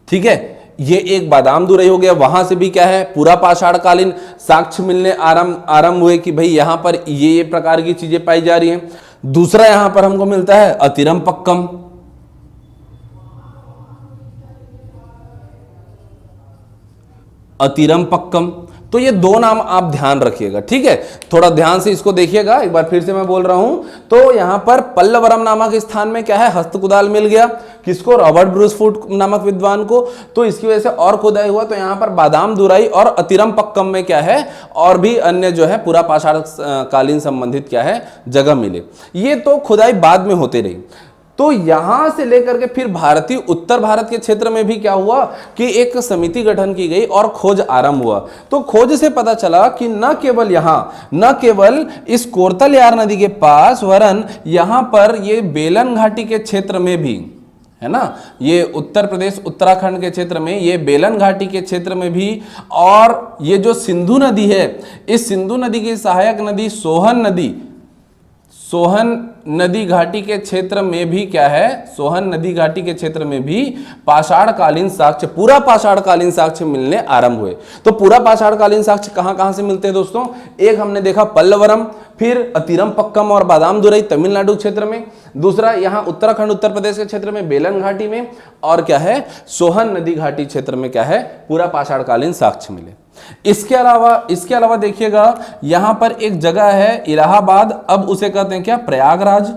ठीक है, ये एक बादामदुरई हो गया। वहां से भी क्या है, पूरा पाषाणकालीन साक्ष्य मिलने आरंभ हुए कि भाई यहां पर ये प्रकार की चीजें पाई जा रही हैं। दूसरा यहां पर हमको मिलता है अतिरमपक्कम, अतिरमपक्कम। तो ये 2 नाम आप ध्यान रखिएगा, ठीक है, थोड़ा ध्यान से इसको देखिएगा। एक बार फिर से मैं बोल रहा हूं, तो यहां पर पल्लवरम नामक स्थान में क्या है, हस्तकुदाल मिल गया, किसको, रॉबर्ट ब्रूस फुट नामक विद्वान को। तो इसकी वजह से और खुदाई हुआ, तो यहां पर बादामदुरई और अतिरमपक्कम में क्या है, और भी अन्य जो है पूरा पाषाण कालीन संबंधित क्या है जगह मिले। ये तो खुदाई बाद में होते रही। तो यहां से लेकर के फिर भारतीय उत्तर भारत के क्षेत्र में भी क्या हुआ कि एक समिति गठन की गई और खोज आरंभ हुआ। तो खोज से पता चला कि न केवल यहां, न केवल इस कोरतलयार नदी के पास, वरन यहां पर ये बेलन घाटी के क्षेत्र में भी, है ना, ये उत्तर प्रदेश उत्तराखंड के क्षेत्र में, ये बेलन घाटी के क्षेत्र में भी, और ये जो सिंधु नदी है, इस सिंधु नदी की सहायक नदी सोहन नदी, सोहन नदी घाटी के क्षेत्र में भी क्या है, सोहन नदी घाटी के क्षेत्र में भी पाषाणकालीन साक्ष्य, पूरा पाषाणकालीन साक्ष्य मिलने आरंभ हुए। तो पूरा पाषाणकालीन साक्ष्य कहां कहां से मिलते हैं दोस्तों, एक हमने देखा पल्लवरम, फिर अतिरम पक्कम और बादाम-दुरई तमिलनाडु क्षेत्र में, दूसरा यहाँ उत्तराखंड उत्तर प्रदेश के क्षेत्र में बेलन घाटी में, और क्या है सोहन नदी घाटी क्षेत्र में क्या है पूरा पाषाणकालीन साक्ष्य मिले। इसके अलावा देखिएगा यहां पर एक जगह है इलाहाबाद, अब उसे कहते हैं क्या प्रयागराज,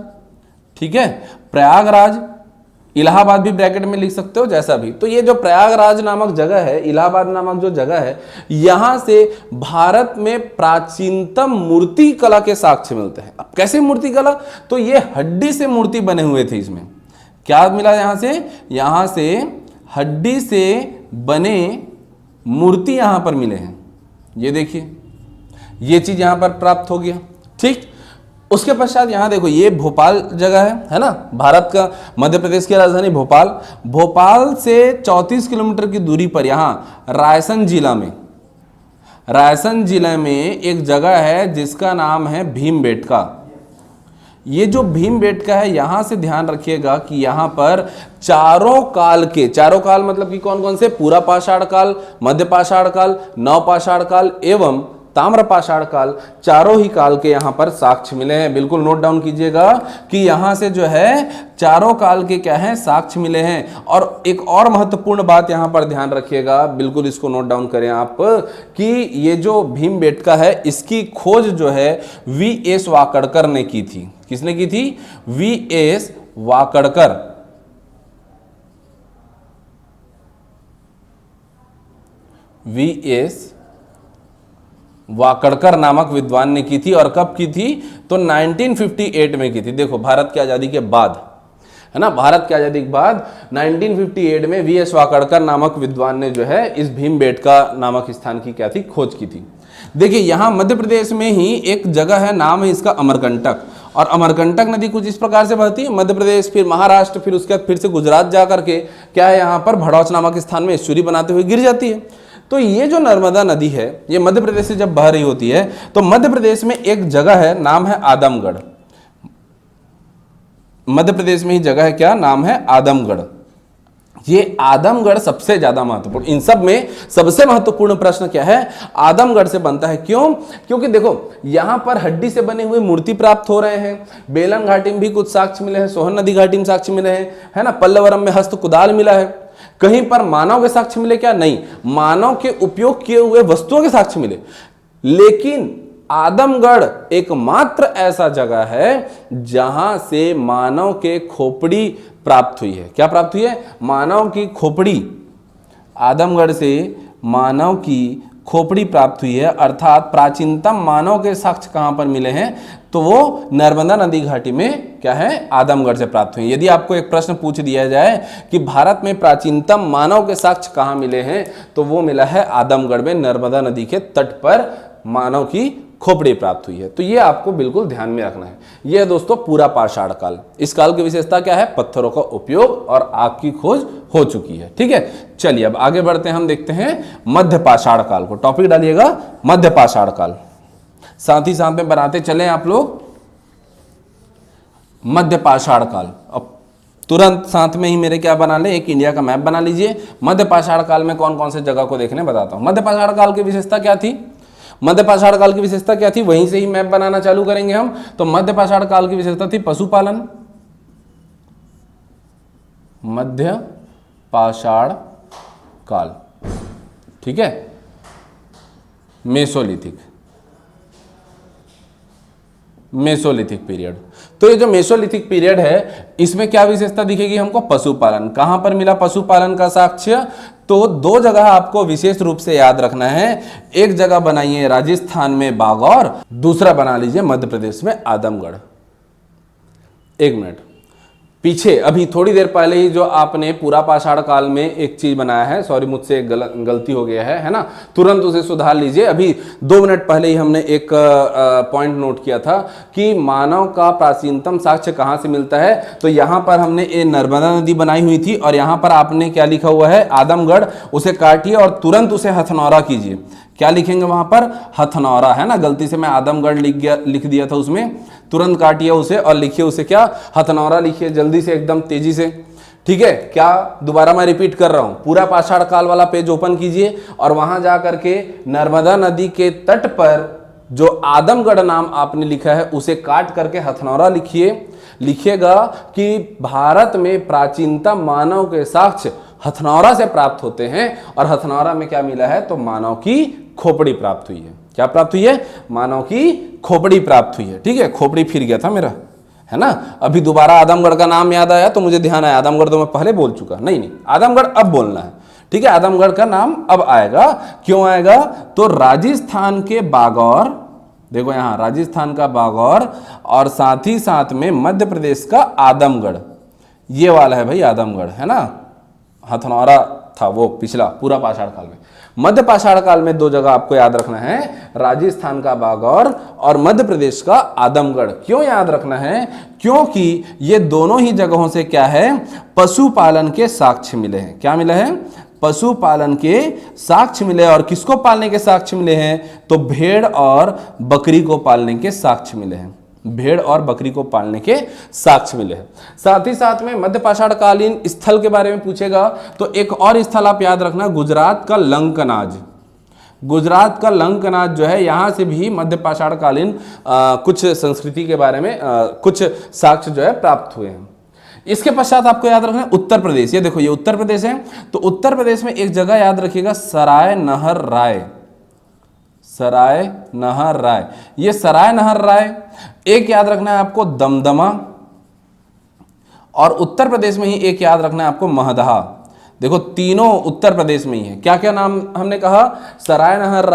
ठीक है प्रयागराज, इलाहाबाद भी ब्रैकेट में लिख सकते हो जैसा भी। तो ये जो प्रयागराज नामक जगह है, इलाहाबाद नामक जो जगह है, यहां से भारत में प्राचीनतम मूर्ति कला के साक्ष्य मिलते हैं। अब कैसे मूर्ति कला, तो ये हड्डी से मूर्ति बने हुए थे। इसमें क्या मिला यहां से हड्डी से बने मूर्ति यहां पर मिले हैं। ये देखिए ये चीज यहां पर प्राप्त हो गया, ठीक। उसके पश्चात यहां देखो ये भोपाल जगह है ना, भारत का मध्य प्रदेश की राजधानी भोपाल से 34 किलोमीटर की दूरी पर यहां रायसेन जिला में एक जगह है जिसका नाम है भीमबेटका। ये जो भीमबेटका है, यहां से ध्यान रखिएगा कि यहां पर चारों काल मतलब कि कौन कौन से, पूरा पाषाण काल, मध्य पाषाण काल, नवपाषाण काल एवं ताम्र पाषाण काल, चारों ही काल के यहां पर साक्ष्य मिले हैं। बिल्कुल नोट डाउन कीजिएगा कि यहां से जो है चारों काल के क्या है साक्ष्य मिले हैं। और एक और महत्वपूर्ण बात यहां पर ध्यान रखिएगा, बिल्कुल इसको नोट डाउन करें आप, कि ये जो भीमबेटका है इसकी खोज जो है वी.एस. वाकड़कर ने की थी। किसने की थी? वी.एस. वाकड़कर। वी.एस. वाकड़कर नामक विद्वान ने की थी। और कब की थी? तो 1958 में की थी। देखो भारत की आजादी के बाद, है ना, भारत की आजादी के बाद 1958 में वी.एस. वाकड़कर नामक विद्वान ने जो है इस भीमबेटका नामक स्थान की क्या थी, खोज की थी। देखिए यहां मध्य प्रदेश में ही एक जगह है, नाम है इसका अमरकंटक। और अमरकंटक नदी कुछ इस प्रकार से बहती है, मध्य प्रदेश फिर महाराष्ट्र फिर उसके बाद फिर से गुजरात जा करके क्या है यहाँ पर भड़ौच नामक स्थान में एस्चुरी बनाते हुए गिर जाती है। तो ये जो नर्मदा नदी है ये मध्य प्रदेश से जब बह रही होती है तो मध्य प्रदेश में एक जगह है, नाम है आदमगढ़। मध्य प्रदेश में ही जगह है, क्या नाम है? आदमगढ़। ये आदमगढ़ सबसे ज्यादा महत्वपूर्ण, इन सब में सबसे महत्वपूर्ण प्रश्न क्या है? आदमगढ़ से बनता है। क्यों? क्योंकि देखो यहां पर हड्डी से बने हुए मूर्ति प्राप्त हो रहे हैं, बेलन घाटी में भी कुछ साक्ष्य मिले हैं, सोहन नदी घाटी में साक्ष्य मिले हैं, है ना, पल्लवरम में हस्त कुदाल मिला है। कहीं पर मानव के साक्ष्य मिले क्या? नहीं, मानव के उपयोग किए हुए वस्तुओं के साक्ष्य मिले। लेकिन आदमगढ़ एकमात्र ऐसा जगह है जहां से मानव के खोपड़ी प्राप्त हुई है। क्या प्राप्त हुई है? मानव की खोपड़ी। आदमगढ़ से मानव की खोपड़ी प्राप्त हुई है। अर्थात प्राचीनतम मानव के साक्ष्य कहां पर मिले हैं? तो वो नर्मदा नदी घाटी में क्या है? आदमगढ़ से प्राप्त हुई। यदि आपको एक प्रश्न पूछ दिया जाए कि भारत में प्राचीनतम मानव के साक्ष्य कहां मिले हैं, तो वो मिला है आदमगढ़ में, नर्मदा नदी के तट पर मानव की खोपड़ी प्राप्त हुई है। तो ये आपको बिल्कुल ध्यान में रखना है। ये दोस्तों पूरा पाषाण काल। इस काल की विशेषता क्या है? पत्थरों का उपयोग और आग की खोज हो चुकी है। ठीक है, चलिए अब आगे बढ़ते हैं, हम देखते हैं मध्य पाषाण काल को। टॉपिक डालिएगा मध्य पाषाण काल, साथ ही साथ में बनाते चले आप लोग मध्य पाषाण काल। अब तुरंत साथ में ही मेरे क्या बना ले, एक इंडिया का मैप बना लीजिए। मध्य पाषाण काल में कौन कौन से जगह को देखने बताता हूं। मध्य पाषाण काल की विशेषता क्या थी? मध्य पाषाण काल की विशेषता क्या थी? वहीं से ही मैप बनाना चालू करेंगे हम। तो मध्य पाषाण काल की विशेषता थी पशुपालन। मध्य पाषाण काल, ठीक है। Mesolithic period. तो ये जो मेसोलिथिक पीरियड है इसमें क्या विशेषता दिखेगी हमको? पशुपालन। कहां पर मिला पशुपालन का साक्ष्य? तो दो जगह आपको विशेष रूप से याद रखना है। एक जगह बनाइए राजस्थान में बागौर, दूसरा बना लीजिए मध्य प्रदेश में आदमगढ़। एक मिनट पीछे, अभी थोड़ी देर पहले ही जो आपने पूरा पाषाण काल में एक चीज बनाया है, सॉरी मुझसे एक गलती हो गया है ना, तुरंत उसे सुधार लीजिए। अभी 2 मिनट पहले ही हमने एक पॉइंट नोट किया था कि मानव का प्राचीनतम साक्ष्य कहाँ से मिलता है। तो यहाँ पर हमने ये नर्मदा नदी बनाई हुई थी और यहाँ पर आपने क्या लिखा हुआ है? आदमगढ़। उसे काटिए और तुरंत उसे हथनौरा कीजिए। क्या लिखेंगे वहां पर? हथनौरा, है ना। गलती से मैं आदमगढ़ लिख दिया था उसमें, तुरंत काटिए उसे और लिखिए उसे क्या? हथनौरा लिखिए जल्दी से, एकदम तेजी से। ठीक है, क्या दोबारा मैं रिपीट कर रहा हूं, पूरा पाषाण काल वाला पेज ओपन कीजिए और वहां जा करके नर्मदा नदी के तट पर जो आदमगढ़ नाम आपने लिखा है उसे काट करके हथनौरा लिखिए। लिखिएगा कि भारत में प्राचीनतम मानव के साक्ष्य हथनौरा से प्राप्त होते हैं, और हथनौरा में क्या मिला है, तो मानव की खोपड़ी प्राप्त हुई है। क्या प्राप्त हुई है, मानव की खोपड़ी प्राप्त हुई है। ठीक है, खोपड़ी फिर गया था मेरा, है ना। अभी दोबारा आदमगढ़ का नाम याद आया तो मुझे ध्यान आया, आदमगढ़ तो मैं पहले बोल चुका, नहीं आदमगढ़ अब बोलना है। ठीक है, आदमगढ़ का नाम अब आएगा। क्यों आएगा, तो राजस्थान के बागौर, देखो यहां राजस्थान का बागौर, और साथ ही साथ में मध्य प्रदेश का आदमगढ़, ये वाला है भाई आदमगढ़, है ना। हथनौरा था वो पिछला पूरा पाषाण काल में। मध्य पाषाण काल में दो जगह आपको याद रखना है, राजस्थान का बागौर और मध्य प्रदेश का आदमगढ़। क्यों याद रखना है, क्योंकि ये दोनों ही जगहों से क्या है, पशुपालन के साक्ष्य मिले हैं। क्या मिले हैं, पशुपालन के साक्ष्य मिले। और किसको पालने के साक्ष्य मिले हैं, तो भेड़ और बकरी को पालने के साक्ष्य मिले हैं। भेड़ और बकरी को पालने के साक्ष्य मिले हैं। साथ ही साथ में मध्य पाषाण कालीन स्थल के बारे में पूछेगा तो एक और स्थल आप याद रखना, गुजरात का लंकनाज। गुजरात का लंकनाज जो है, यहां से भी मध्य पाषाण कालीन कुछ संस्कृति के बारे में कुछ साक्ष्य जो है प्राप्त हुए हैं। इसके पश्चात आपको याद रखना है उत्तर प्रदेश। ये देखो, ये उत्तर प्रदेश है, तो उत्तर प्रदेश में एक जगह याद रखिएगा, सराय नहर राय। सराय नहर राय, ये सराय नहर राय। एक याद रखना है आपको दमदमा, और उत्तर प्रदेश में ही एक याद रखना है आपको महदहा। देखो तीनों उत्तर प्रदेश में ही है। क्या क्या नाम हमने कहा, सराय नहर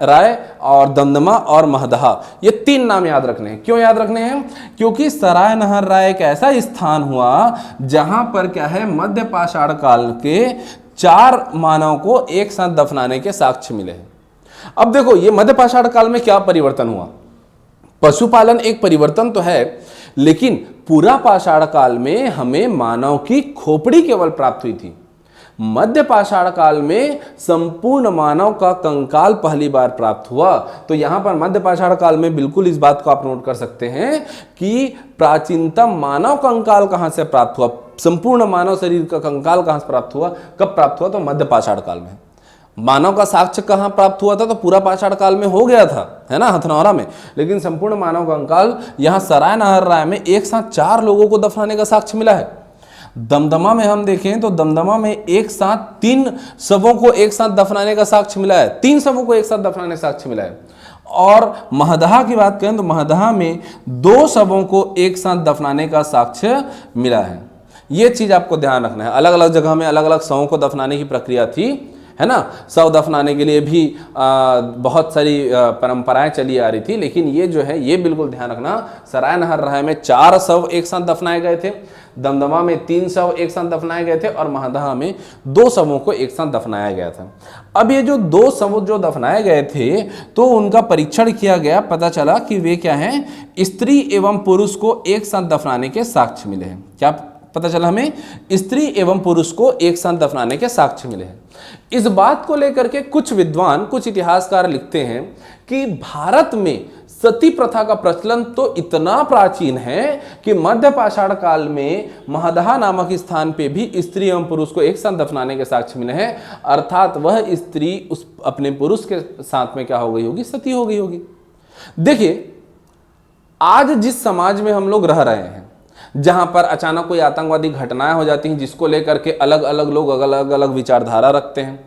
राय और दमदमा और महदहा, ये तीन नाम याद रखने हैं। क्यों याद रखने हैं, क्योंकि सराय नहर राय एक ऐसा स्थान हुआ जहां पर क्या है, मध्य पाषाण काल के 4 मानव को एक साथ दफनाने के साक्ष्य मिले हैं। अब देखो, ये मध्य पाषाण काल में क्या परिवर्तन हुआ, पशुपालन एक परिवर्तन तो है, लेकिन पूरा पाषाण काल में हमें मानव की खोपड़ी केवल प्राप्त हुई थी। मध्य पाषाण काल में संपूर्ण मानव का कंकाल पहली बार प्राप्त हुआ। तो यहां पर मध्य पाषाण काल में बिल्कुल इस बात को आप नोट कर सकते हैं कि प्राचीनतम मानव कंकाल कहां से प्राप्त हुआ, संपूर्ण मानव शरीर का कंकाल कहां से प्राप्त हुआ, कब प्राप्त हुआ, तो मध्य पाषाण काल में। मानव का साक्ष्य कहां प्राप्त हुआ था, तो पूरा पाषाण काल में हो गया था, है ना, हथनौरा में। लेकिन संपूर्ण मानव कंकाल यहां सराय नहर राय में एक साथ 4 लोगों को दफनाने का साक्ष्य मिला है। दमदमा में हम देखें तो दमदमा में एक साथ 3 शवों को एक साथ दफनाने का साक्ष्य मिला है, 3 शवों को एक साथ दफनाने का साक्ष्य मिला है। और महदहा की बात करें तो महदहा में 2 शवों को एक साथ दफनाने का साक्ष्य मिला है। ये चीज आपको ध्यान रखना है। अलग अलग जगह में अलग अलग शवों को दफनाने की प्रक्रिया थी, है ना। शव दफनाने के लिए भी बहुत सारी परंपराएं चली आ रही थी, लेकिन ये जो है, ये बिल्कुल ध्यान रखना, सराय नहर राय में 4 शव एक साथ दफनाए गए थे, दमदमा में 3 शव एक साथ दफनाए गए थे, और महदहा में 2 शवों को एक साथ दफनाया गया था। अब ये जो 2 शव जो दफनाए गए थे, तो उनका परीक्षण किया गया, पता चला कि वे क्या हैं, स्त्री एवं पुरुष को एक साथ दफनाने के साक्ष्य मिले हैं। क्या पता चला हमें, स्त्री एवं पुरुष को एक साथ दफनाने के साक्ष्य मिले हैं। इस बात को लेकर के कुछ विद्वान, कुछ इतिहासकार लिखते हैं कि भारत में सती प्रथा का प्रचलन तो इतना प्राचीन है कि मध्य पाषाण काल में महदहा नामक स्थान पे भी स्त्री एवं पुरुष को एक साथ दफनाने के साक्ष्य मिले हैं। अर्थात वह स्त्री उस अपने पुरुष के साथ में क्या हो गई होगी, सती हो गई होगी। देखिए, आज जिस समाज में हम लोग रह रहे हैं, जहां पर अचानक कोई आतंकवादी घटनाएं हो जाती हैं, जिसको लेकर के अलग अलग लोग अलग अलग विचारधारा रखते हैं,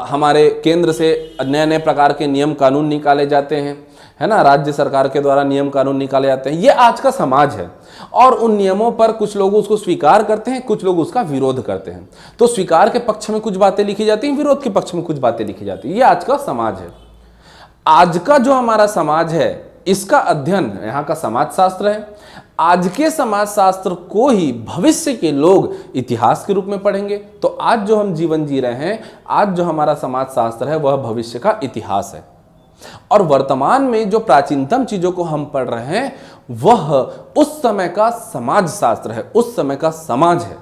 हमारे केंद्र से नए नए प्रकार के नियम कानून निकाले जाते हैं, है ना, राज्य सरकार के द्वारा नियम कानून निकाले जाते हैं। ये आज का समाज है, और उन नियमों पर कुछ लोग उसको स्वीकार करते हैं, कुछ लोग उसका विरोध करते हैं। तो स्वीकार के पक्ष में कुछ बातें लिखी जाती हैं, विरोध के पक्ष में कुछ बातें लिखी जाती हैं। ये आज का समाज है। आज का जो हमारा समाज है, इसका अध्ययन यहाँ का समाज शास्त्र है। आज के समाज शास्त्र को ही भविष्य के लोग इतिहास के रूप में पढ़ेंगे। तो आज जो हम जीवन जी रहे हैं, आज जो हमारा समाज शास्त्र है, वह भविष्य का इतिहास है। और वर्तमान में जो प्राचीनतम चीजों को हम पढ़ रहे हैं, वह उस समय का समाज शास्त्र है, उस समय का समाज है।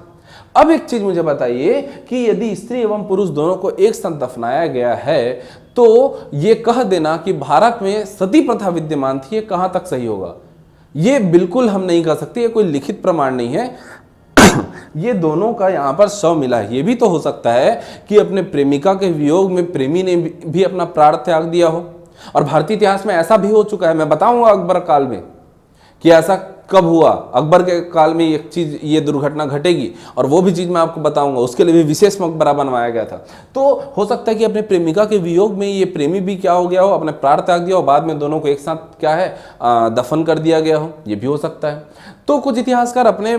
अब एक चीज मुझे बताइए कि यदि स्त्री एवं पुरुष दोनों को एक साथ दफनाया गया है, तो ये कह देना कि भारत में सती प्रथा विद्यमान थी, ये कहां तक सही होगा? ये बिल्कुल हम नहीं कह सकते, ये कोई लिखित प्रमाण नहीं है। ये दोनों का यहाँ पर शव मिला है। ये भी तो हो सकता है कि अपने प्रेमिका के वियोग में प्रेमी ने भी अपना प्राण त्याग दिया हो, और भारतीय इतिहास में ऐसा भी हो चुका है, मैं बताऊंगा अकबर काल में कि ऐसा कब हुआ, अकबर के काल में एक चीज, ये दुर्घटना घटेगी, और वो भी चीज मैं आपको बताऊंगा। उसके लिए भी विशेष मकबरा बनवाया गया था। तो हो सकता है कि अपने प्रेमिका के वियोग में ये प्रेमी भी क्या हो गया हो, अपने प्राण त्याग दिया हो, बाद में दोनों को एक साथ क्या है दफन कर दिया गया हो, ये भी हो सकता है। तो कुछ इतिहासकार अपने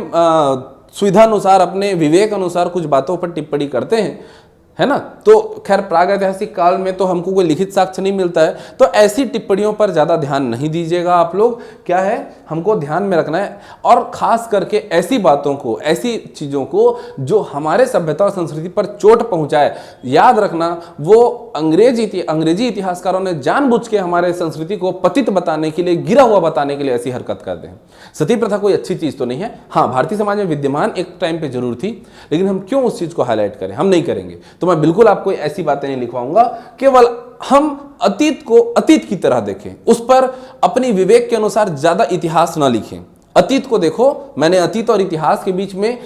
सुविधा अनुसार, अपने विवेक अनुसार कुछ बातों पर टिप्पणी करते हैं, है ना। तो खैर प्रागैतिहासिक काल में तो हमको कोई लिखित साक्ष्य नहीं मिलता है, तो ऐसी टिप्पणियों पर ज़्यादा ध्यान नहीं दीजिएगा आप लोग। क्या है, हमको ध्यान में रखना है, और ख़ास करके ऐसी बातों को, ऐसी चीज़ों को जो हमारे सभ्यता और संस्कृति पर चोट पहुंचाए। याद रखना, वो अंग्रेजी इतिहासकारों ने जानबूझ के हमारे संस्कृति को पतित बताने के लिए, गिरा हुआ बताने के लिए ऐसी हरकत करते हैं। सती प्रथा कोई अच्छी चीज़ तो नहीं है, हाँ भारतीय समाज में विद्यमान एक टाइम पे जरूर थी, लेकिन हम क्यों उस चीज़ को हाईलाइट करें, हम नहीं करेंगे। तो मैं बिल्कुल आपको ऐसी बातें नहीं लिखवाऊंगा, केवल हम अतीत को अतीत की तरह देखें, उस पर अपनी विवेक के अनुसार ज्यादा इतिहास ना लिखें। अतीत को देखो, मैंने अतीत और इतिहास के बीच में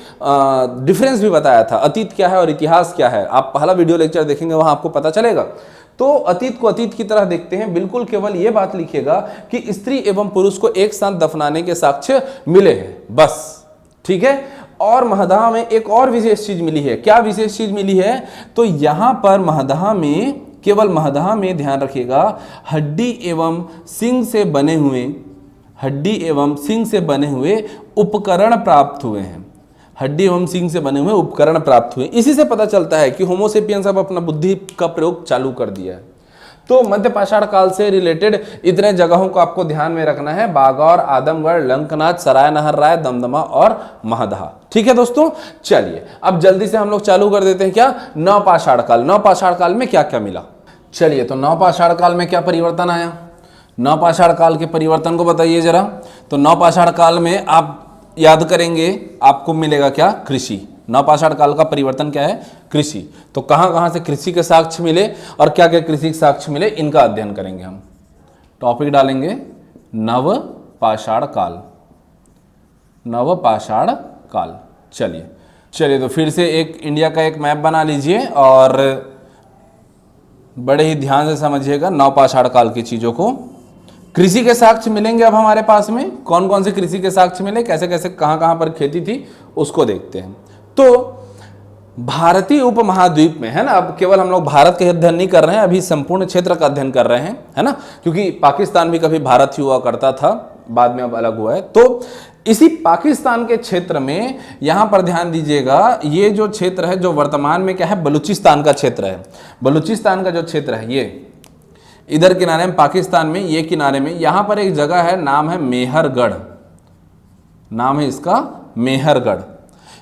डिफरेंस भी बताया था, अतीत क्या है और इतिहास क्या है। आप पहला वीडियो लेक्चर देखेंगे, वहां आपको पता चलेगा। तो अतीत को अतीत की तरह देखते हैं, बिल्कुल केवल यह बात लिखिएगा कि स्त्री एवं पुरुष को एक साथ दफनाने के साक्ष्य मिले हैं, बस, ठीक है। और महदहा में एक और विशेष चीज मिली है। क्या विशेष चीज मिली है, तो यहां पर महदहा में, केवल महदहा में ध्यान रखिएगा, हड्डी एवं सिंग से बने हुए उपकरण प्राप्त हुए हैं। हड्डी एवं सिंग से बने हुए उपकरण प्राप्त हुए। इसी से पता चलता है कि होमोसेपियंस अब अपना बुद्धि का प्रयोग चालू कर दिया है। तो मध्य पाषाण काल से रिलेटेड इतने जगहों को आपको ध्यान में रखना है, बागौर, आदमगढ़, लंकनाथ, सराय नहर राय, दमदमा और महदहा। ठीक है दोस्तों, चलिए अब जल्दी से हम लोग चालू कर देते हैं। क्या, नवपाषाण काल। नवपाषाण काल में क्या क्या मिला, चलिए। तो नवपाषाण काल में क्या परिवर्तन आया, नवपाषाण काल के परिवर्तन को बताइए जरा। तो नवपाषाण काल में आप याद करेंगे, आपको मिलेगा क्या, कृषि। नवपाषाण काल का परिवर्तन क्या है, कृषि। तो कहां कहां से कृषि के साक्ष्य मिले और क्या क्या कृषि के साक्ष्य मिले, इनका अध्ययन करेंगे हम। टॉपिक डालेंगे नवपाषाण काल, नवपाषाण काल। चलिए तो फिर से एक इंडिया का एक मैप बना लीजिए और बड़े ही ध्यान से समझिएगा नवपाषाण काल की चीजों को। कृषि के साक्ष्य मिलेंगे अब हमारे पास में, कौन कौन से कृषि के साक्ष्य मिले, कैसे कैसे कहां कहां पर खेती थी, उसको देखते हैं। तो भारतीय उपमहाद्वीप में, है ना, अब केवल हम लोग भारत के अध्ययन नहीं कर रहे हैं, अभी संपूर्ण क्षेत्र का अध्ययन कर रहे हैं, है ना, क्योंकि पाकिस्तान भी कभी भारत ही हुआ करता था, बाद में अब अलग हुआ है। तो इसी पाकिस्तान के क्षेत्र में यहां पर ध्यान दीजिएगा, ये जो क्षेत्र है, जो वर्तमान में क्या है, बलूचिस्तान का क्षेत्र है। बलूचिस्तान का जो क्षेत्र है, ये इधर किनारे में पाकिस्तान में, ये किनारे में, यहां पर एक जगह है, नाम है मेहरगढ़, नाम है इसका मेहरगढ़।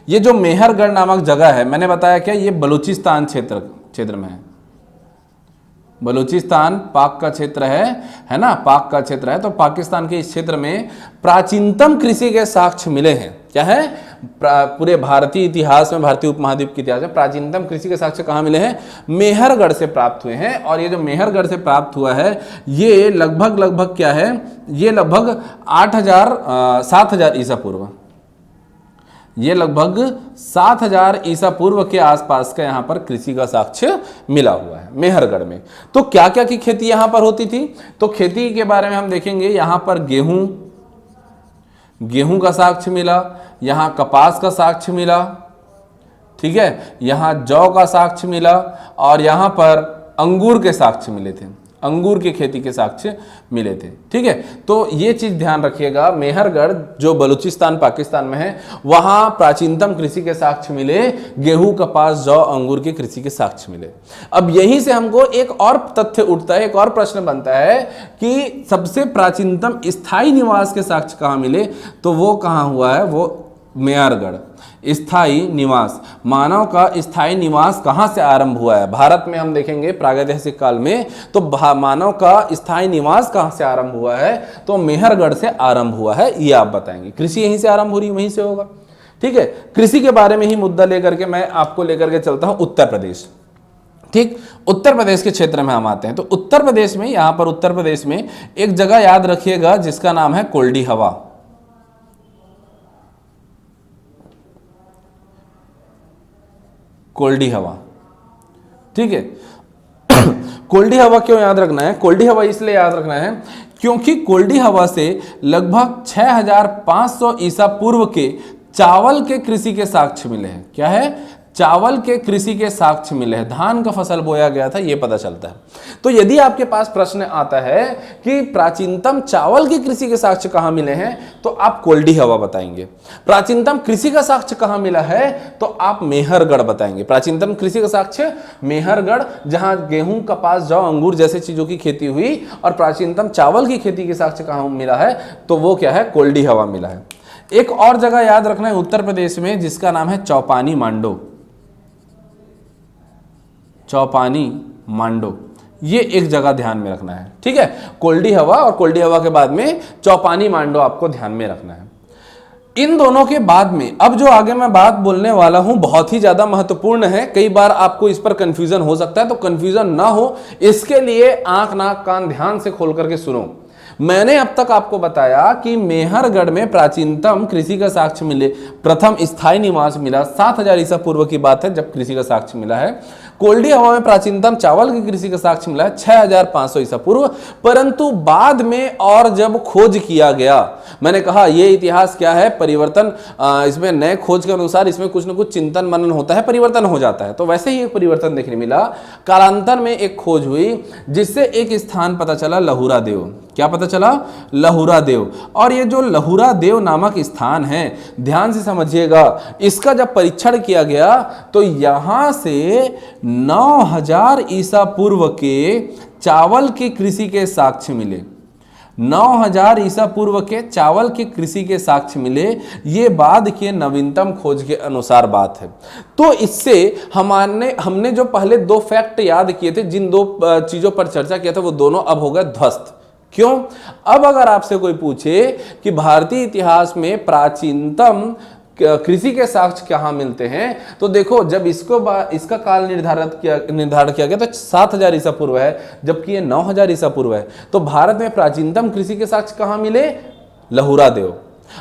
ये जो मेहरगढ़ नामक जगह है, मैंने बताया क्या, ये बलूचिस्तान क्षेत्र में है। बलूचिस्तान पाक का क्षेत्र है ना, पाक का क्षेत्र है। तो पाकिस्तान के इस क्षेत्र में प्राचीनतम कृषि के साक्ष्य मिले हैं। क्या है, पूरे भारतीय इतिहास में, भारतीय उपमहाद्वीप के इतिहास में प्राचीनतम कृषि के साक्ष्य कहाँ मिले हैं, मेहरगढ़ से प्राप्त हुए हैं। और ये जो मेहरगढ़ से प्राप्त हुआ है, ये लगभग क्या है, ये लगभग 7,000 ईसा पूर्व, ये लगभग 7,000 ईसा पूर्व के आसपास का यहाँ पर कृषि का साक्ष्य मिला हुआ है मेहरगढ़ में। तो क्या क्या की खेती यहाँ पर होती थी, तो खेती के बारे में हम देखेंगे। यहाँ पर गेहूं का साक्ष्य मिला, यहाँ कपास का साक्ष्य मिला, ठीक है, यहाँ जौ का साक्ष्य मिला, और यहाँ पर अंगूर के साक्ष्य मिले थे, अंगूर की खेती के साक्ष्य मिले थे। ठीक है, तो ये चीज ध्यान रखिएगा, मेहरगढ़ जो बलूचिस्तान पाकिस्तान में है, वहां प्राचीनतम कृषि के साक्ष्य मिले, गेहूं, कपास, जौ, अंगूर की कृषि के साक्ष्य मिले। अब यहीं से हमको एक और तथ्य उठता है, एक और प्रश्न बनता है कि सबसे प्राचीनतम स्थायी निवास के साक्ष्य कहाँ मिले, तो वो कहाँ हुआ है, वो मेहरगढ़। स्थायी निवास, मानव का स्थायी निवास कहाँ से आरंभ हुआ है भारत में, हम देखेंगे प्रागैतिहासिक काल में, तो मानव का स्थायी निवास कहाँ से आरंभ हुआ है, तो मेहरगढ़ से आरंभ हुआ है, ये आप बताएंगे। कृषि यहीं से आरंभ हो रही है, वहीं से होगा। ठीक है, कृषि के बारे में ही मुद्दा लेकर के मैं आपको लेकर के चलता हूं उत्तर प्रदेश। ठीक, उत्तर प्रदेश के क्षेत्र में हम आते हैं। तो उत्तर प्रदेश में, यहां पर उत्तर प्रदेश में एक जगह याद रखिएगा जिसका नाम है कोल्डी हवा। कोल्डी हवा, ठीक है। कोल्डी हवा क्यों याद रखना है? कोल्डी हवा इसलिए याद रखना है क्योंकि कोल्डी हवा से लगभग 6500 ईसा पूर्व के चावल के कृषि के साक्ष्य मिले हैं। क्या है? चावल के कृषि के साक्ष्य मिले हैं। धान का फसल बोया गया था, यह पता चलता है। तो यदि आपके पास प्रश्न आता है कि प्राचीनतम चावल की कृषि के साक्ष्य कहां मिले हैं, तो आप कोल्डी हवा बताएंगे। प्राचीनतम कृषि का साक्ष्य कहां मिला है, तो आप मेहरगढ़ बताएंगे। प्राचीनतम कृषि का साक्ष्य मेहरगढ़, जहां गेहूं, कपास, जौ, अंगूर जैसे चीजों की खेती हुई। और प्राचीनतम चावल की खेती के साक्ष्य कहां मिला है, तो वो क्या है? कोल्डी हवा मिला है। एक और जगह याद रखना है उत्तर प्रदेश में, जिसका नाम है चौपानी मांडो। चौपानी मांडो, ये एक जगह ध्यान में रखना है। ठीक है, कोल्डी हवा और कोल्डी हवा के बाद में चौपानी मांडो आपको ध्यान में रखना है। इन दोनों के बाद में अब जो आगे मैं बात बोलने वाला हूं बहुत ही ज्यादा महत्वपूर्ण है। कई बार आपको इस पर कंफ्यूजन हो सकता है, तो कंफ्यूजन ना हो इसके लिए आंख नाक कान ध्यान से खोल करके सुनो। मैंने अब तक आपको बताया कि मेहरगढ़ में प्राचीनतम कृषि का साक्ष्य मिले, प्रथम स्थायी निवास मिला 7000 ईसा पूर्व की बात है जब कृषि का साक्ष्य मिला है। कोल्डी हवा में प्राचीनतम चावल की कृषि का साक्ष्य मिला है 6500 ईसा पूर्व। परंतु बाद में और जब खोज किया गया, मैंने कहा यह इतिहास क्या है, परिवर्तन, इसमें नए खोज के अनुसार इसमें कुछ न कुछ चिंतन मनन होता है, परिवर्तन हो जाता है। तो वैसे ही एक परिवर्तन देखने मिला। कालांतर में एक खोज हुई जिससे एक स्थान पता चला, लहुरा देव। क्या पता चला? लहुरा देव। और ये जो लहुरा देव नामक स्थान है, ध्यान से समझिएगा, इसका जब परीक्षण किया गया तो यहां से 9000 ईसा पूर्व के चावल की कृषि के साक्ष्य मिले। 9000 ईसा पूर्व के चावल की कृषि के साक्ष्य मिले। ये बाद के नवीनतम खोज के अनुसार बात है। तो इससे हमने जो पहले दो फैक्ट याद किए थे, जिन दो चीजों पर चर्चा किया था, वो दोनों अब हो गए ध्वस्त। क्यों? अब अगर आपसे कोई पूछे कि भारतीय इतिहास में प्राचीनतम कृषि के साक्ष्य कहां मिलते हैं, तो देखो जब इसका काल निर्धारण किया गया तो 7000 ईसा पूर्व है, जबकि ये 9000 ईसा पूर्व है। तो भारत में प्राचीनतम कृषि के साक्ष्य कहां मिले? लहुरा देव।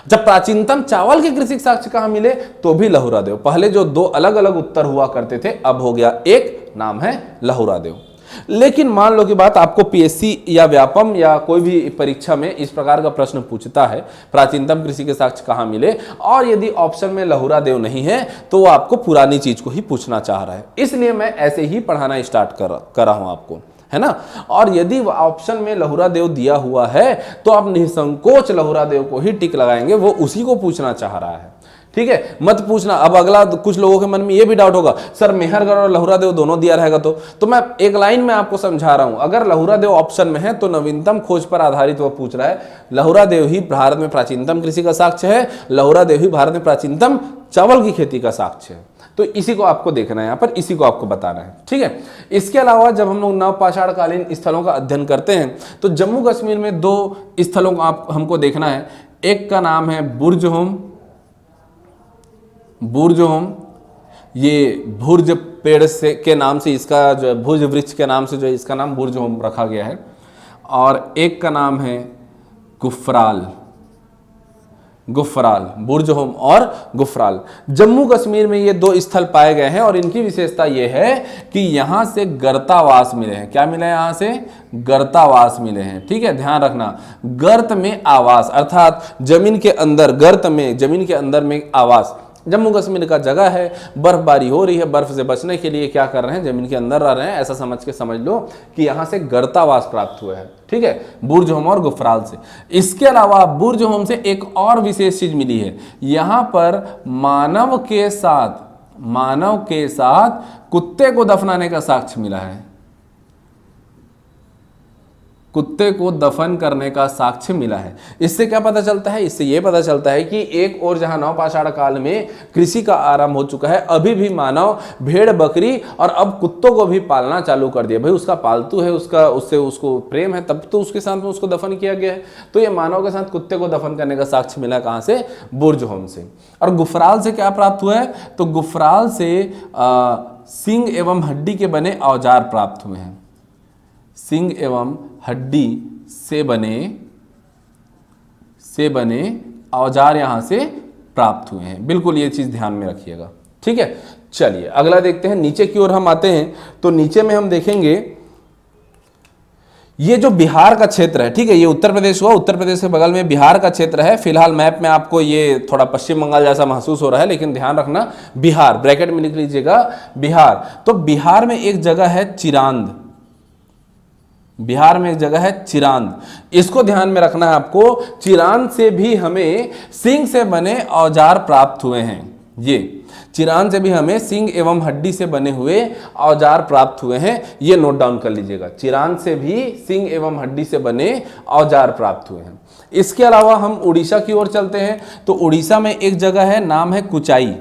जब प्राचीनतम चावल के कृषि के साक्ष्य कहां मिले, तो भी लहुरा देव। पहले जो दो अलग अलग उत्तर हुआ करते थे, अब हो गया एक, नाम है लहुरा देव। लेकिन मान लो कि बात आपको पीएससी या व्यापम या कोई भी परीक्षा में इस प्रकार का प्रश्न पूछता है, प्राचीनतम कृषि के साक्ष्य कहां मिले, और यदि ऑप्शन में लहुरा देव नहीं है तो वो आपको पुरानी चीज को ही पूछना चाह रहा है। इसलिए मैं ऐसे ही पढ़ाना स्टार्ट कर रहा हूं आपको, है ना। और यदि ऑप्शन में लहुरा देव दिया हुआ है तो आप निसंकोच लहुरा देव को ही टिक लगाएंगे, वो उसी को पूछना चाह रहा है। ठीक है, मत पूछना। अब अगला कुछ लोगों के मन में ये भी डाउट होगा, सर मेहरगढ़ और लहुरा देव दोनों दिया रहेगा तो मैं एक लाइन में आपको समझा रहा हूं। अगर लहुरा देव ऑप्शन में है तो नवीनतम खोज पर आधारित वो पूछ रहा है। लहुरा देव ही भारत में प्राचीनतम कृषि का साक्ष्य है, लहुरा देव ही भारत में प्राचीनतम चावल की खेती का साक्ष्य है। तो इसी को आपको देखना है, यहाँ पर इसी को आपको बताना है। ठीक है, इसके अलावा जब हम लोग नवपाषाणकालीन स्थलों का अध्ययन करते हैं तो जम्मू कश्मीर में दो स्थलों को हमको देखना है। एक का नाम है बुर्जहोम। बुर्जहोम, ये भुर्ज पेड़ से के नाम से इसका जो है, भुर्ज वृक्ष के नाम से जो है इसका नाम बुर्जहोम रखा गया है। और एक का नाम है गुफराल। गुफराल, बुर्जहोम और गुफराल। जम्मू कश्मीर में ये दो स्थल पाए गए हैं और इनकी विशेषता ये है कि यहां से गर्तावास मिले हैं। क्या मिले हैं? यहां से गर्तावास मिले हैं। ठीक है, ध्यान रखना, गर्त में आवास, अर्थात जमीन के अंदर, गर्त में, जमीन के अंदर में आवास। जम्मू कश्मीर का जगह है, बर्फबारी हो रही है, बर्फ से बचने के लिए क्या कर रहे हैं, जमीन के अंदर रह रहे हैं। ऐसा समझ लो कि यहां से गर्तावास प्राप्त हुए हैं। ठीक है, बुर्जहोम और गुफराल से। इसके अलावा बुर्जहोम से एक और विशेष चीज मिली है, यहां पर मानव के साथ कुत्ते को दफनाने का साक्ष्य मिला है। कुत्ते को दफन करने का साक्ष्य मिला है। इससे क्या पता चलता है? इससे यह पता चलता है कि एक और जहां नवपाषाण काल में कृषि का आरंभ हो चुका है, अभी भी मानव भेड़ बकरी और अब कुत्तों को भी पालना चालू कर दिया। भाई उसका पालतू है, उससे उसको प्रेम है, तब तो उसके साथ में उसको दफन किया गया है। तो ये मानव के साथ कुत्ते को दफन करने का साक्ष्य मिला कहां से? बुर्जहोम से। और गुफराल से क्या प्राप्त हुआ है? तो गुफराल से सींग एवं हड्डी के बने औजार प्राप्त हुए हैं। सींग एवं हड्डी से बने औजार यहां से प्राप्त हुए हैं। बिल्कुल ये चीज ध्यान में रखिएगा। ठीक है, चलिए अगला देखते हैं। नीचे की ओर हम आते हैं तो नीचे में हम देखेंगे ये जो बिहार का क्षेत्र है, ठीक है, ये उत्तर प्रदेश हुआ, उत्तर प्रदेश के बगल में बिहार का क्षेत्र है। फिलहाल मैप में आपको ये थोड़ा पश्चिम बंगाल जैसा महसूस हो रहा है, लेकिन ध्यान रखना बिहार, ब्रैकेट में लिख लीजिएगा बिहार। तो बिहार में एक जगह है चिरांद, बिहार में एक जगह है चिरांद, इसको ध्यान में रखना है आपको। चिरांद से भी हमें सींग से बने औजार प्राप्त हुए हैं। ये चिरांद से भी हमें सींग एवं हड्डी से बने हुए औजार प्राप्त हुए हैं, ये नोट डाउन कर लीजिएगा। चिरांद से भी सींग एवं हड्डी से बने औजार प्राप्त हुए हैं। इसके अलावा हम उड़ीसा की ओर चलते हैं, तो उड़ीसा में एक जगह है, नाम है कुचाई।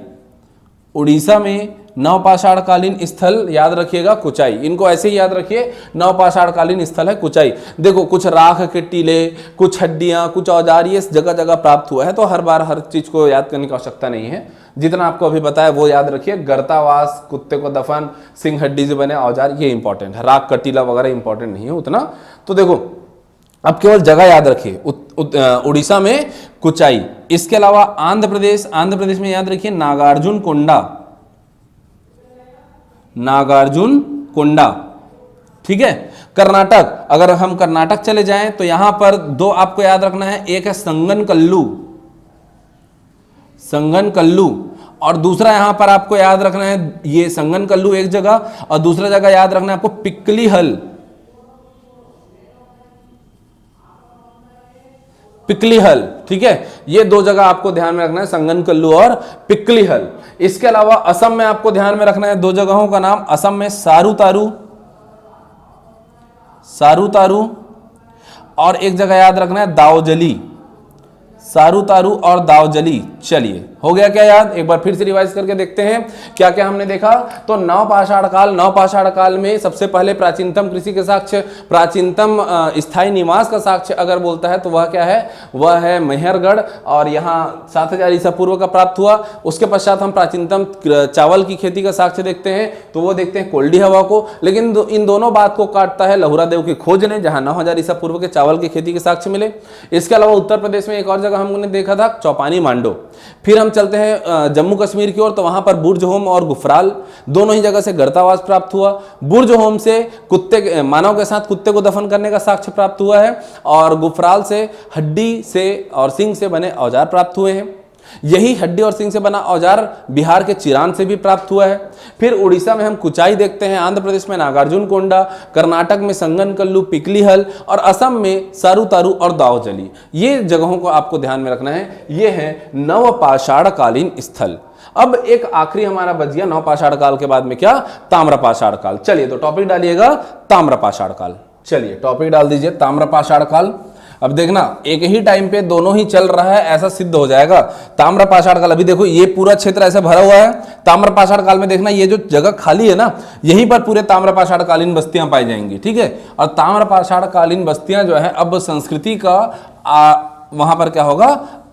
उड़ीसा में नवपाषाणकालीन स्थल याद रखिएगा कुचाई, इनको ऐसे ही याद रखिए, नवपाषाणकालीन स्थल है कुचाई। देखो कुछ राख के टीले, कुछ हड्डियां, कुछ औजार, ये जगह जगह प्राप्त हुआ है। तो हर बार हर चीज को याद करने की आवश्यकता नहीं है, जितना आपको अभी बताया वो याद रखिए। गर्तावास, कुत्ते को दफन, सिंह हड्डी से बने औजार, ये इंपॉर्टेंट है। राख का टीला वगैरह इंपॉर्टेंट नहीं है उतना। तो देखो अब केवल जगह याद रखिए, उड़ीसा में कुचाई। इसके अलावा आंध्र प्रदेश में याद रखिए नागार्जुन कोंडा, नागार्जुन कोंडा, ठीक है। कर्नाटक, अगर हम कर्नाटक चले जाएं तो यहां पर दो आपको याद रखना है, एक है संगनकल्लू, संगनकल्लू, और दूसरा यहां पर आपको याद रखना है, ये संगनकल्लू एक जगह, और दूसरा जगह याद रखना है आपको पिकलीहल, पिकलीहल, ठीक है। ये दो जगह आपको ध्यान में रखना है, संगनकल्लू और पिकलीहल। इसके अलावा असम में आपको ध्यान में रखना है दो जगहों का नाम, असम में सारूतारू, सारूतारू, और एक जगह याद रखना है दाओजली, सारूतारू और दाओजली। चलिए हो गया क्या याद? एक बार फिर से रिवाइज करके देखते हैं क्या क्या हमने देखा। तो नवपाषाण काल, नवपाषाण काल में सबसे पहले प्राचीनतम कृषि के साक्ष्य, प्राचीनतम स्थायी निवास का साक्ष्य अगर बोलता है तो वह क्या है? वह है मेहरगढ़, और यहाँ 7000 ईसा पूर्व का प्राप्त हुआ। उसके पश्चात हम प्राचीनतम चावल की खेती का साक्ष्य देखते हैं, तो वो देखते हैं कोल्डी हवा को। लेकिन इन दोनों बात को काटता है लहुरा देव की खोज ने, जहां 9000 ईसा पूर्व के चावल की खेती के साक्ष्य मिले। इसके अलावा उत्तर प्रदेश में एक और जगह हमने देखा था, चौपानी मांडो। फिर हम चलते हैं जम्मू कश्मीर की ओर, तो वहां पर बुर्ज होम और गुफराल, दोनों ही जगह से गर्तावास प्राप्त हुआ। बुर्ज होम से कुत्ते, मानव के साथ कुत्ते को दफन करने का साक्ष्य प्राप्त हुआ है, और गुफराल से हड्डी से और सिंग से बने औजार प्राप्त हुए हैं। यही हड्डी और सिंग से बना औजार बिहार के चिरांद से भी प्राप्त हुआ है। फिर उड़ीसा में हम कुचाई देखते हैं, आंध्र प्रदेश में नागार्जुन कोंडा, कर्नाटक में संगनकल्लू, पिकलीहल, और असम में सारूतारू और दाओजली। ये जगहों को आपको ध्यान में रखना है। ये है नवपाषाण कालीन स्थल। अब एक आखिरी हमारा बच गया नवपाषाण काल के बाद में क्या? ताम्रपाषाण काल। चलिए तो टॉपिक डालिएगा ताम्रपाषाण काल। चलिए टॉपिक डाल दीजिए ताम्रपाषाण काल। अब देखना एक ही टाइम पे दोनों ही चल रहा है ऐसा सिद्ध हो जाएगा। ताम्रपाषाण काल, अभी देखो ये पूरा क्षेत्र ऐसे भरा हुआ है। ताम्रपाषाण काल में देखना ये जो जगह खाली है ना, यहीं पर पूरे ताम्रपाषाण कालीन बस्तियां पाई जाएंगी, ठीक है। और ताम्रपाषाण कालीन बस्तियां जो है अब संस्कृति का वहां पर क्या होगा?